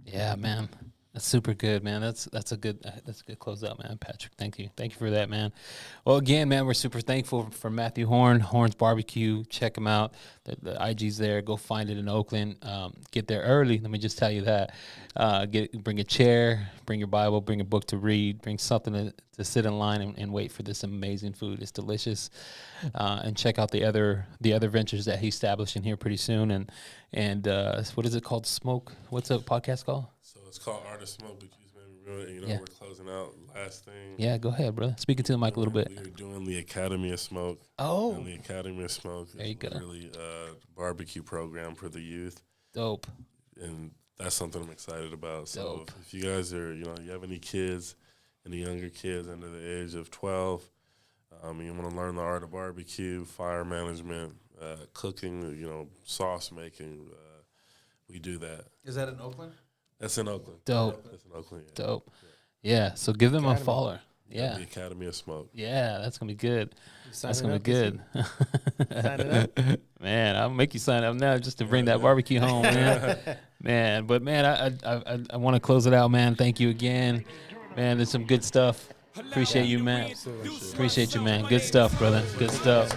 [SPEAKER 8] Yeah, man. That's super good, man. That's a good closeout, man. Patrick, thank you for that, man. Well, again, man, we're super thankful for Matthew Horn's Barbecue. Check him out. The IG's there. Go find it in Oakland. Get there early. Let me just tell you that. Bring a chair, bring your Bible, bring a book to read, bring something to sit in line and wait for this amazing food. It's delicious. And check out the other ventures that he's establishing here pretty soon. And what is it called? Smoke. What's the podcast called?
[SPEAKER 5] So it's called Art of Smoke, because you know, we're closing out last thing.
[SPEAKER 8] Yeah, go ahead, brother. Speaking to the mic a little bit.
[SPEAKER 5] We're doing the Academy of Smoke.
[SPEAKER 8] Oh.
[SPEAKER 5] And the Academy of Smoke
[SPEAKER 8] there you go.
[SPEAKER 5] Really barbecue program for the youth.
[SPEAKER 8] Dope.
[SPEAKER 5] And that's something I'm excited about. So
[SPEAKER 8] Dope.
[SPEAKER 5] if you guys are, you know, you have any kids, any younger kids under the age of 12, you want to learn the art of barbecue, fire management, cooking, you know, sauce making, we do that.
[SPEAKER 6] Is that in Oakland?
[SPEAKER 5] That's in Oakland.
[SPEAKER 8] Dope.
[SPEAKER 5] That's in Oakland, yeah.
[SPEAKER 8] Dope. Yeah, so give them a follow. Yeah.
[SPEAKER 5] The Academy of Smoke.
[SPEAKER 8] Yeah, that's going to be good. That's
[SPEAKER 7] signing
[SPEAKER 8] going to be good.
[SPEAKER 7] Signing up.
[SPEAKER 8] Man, I'll make you sign up now just to bring that barbecue home, man. Man, but man, I want to close it out, man. Thank you again. Man, there's some good stuff. Appreciate you, man. Appreciate you, man. Good stuff, brother. Good stuff.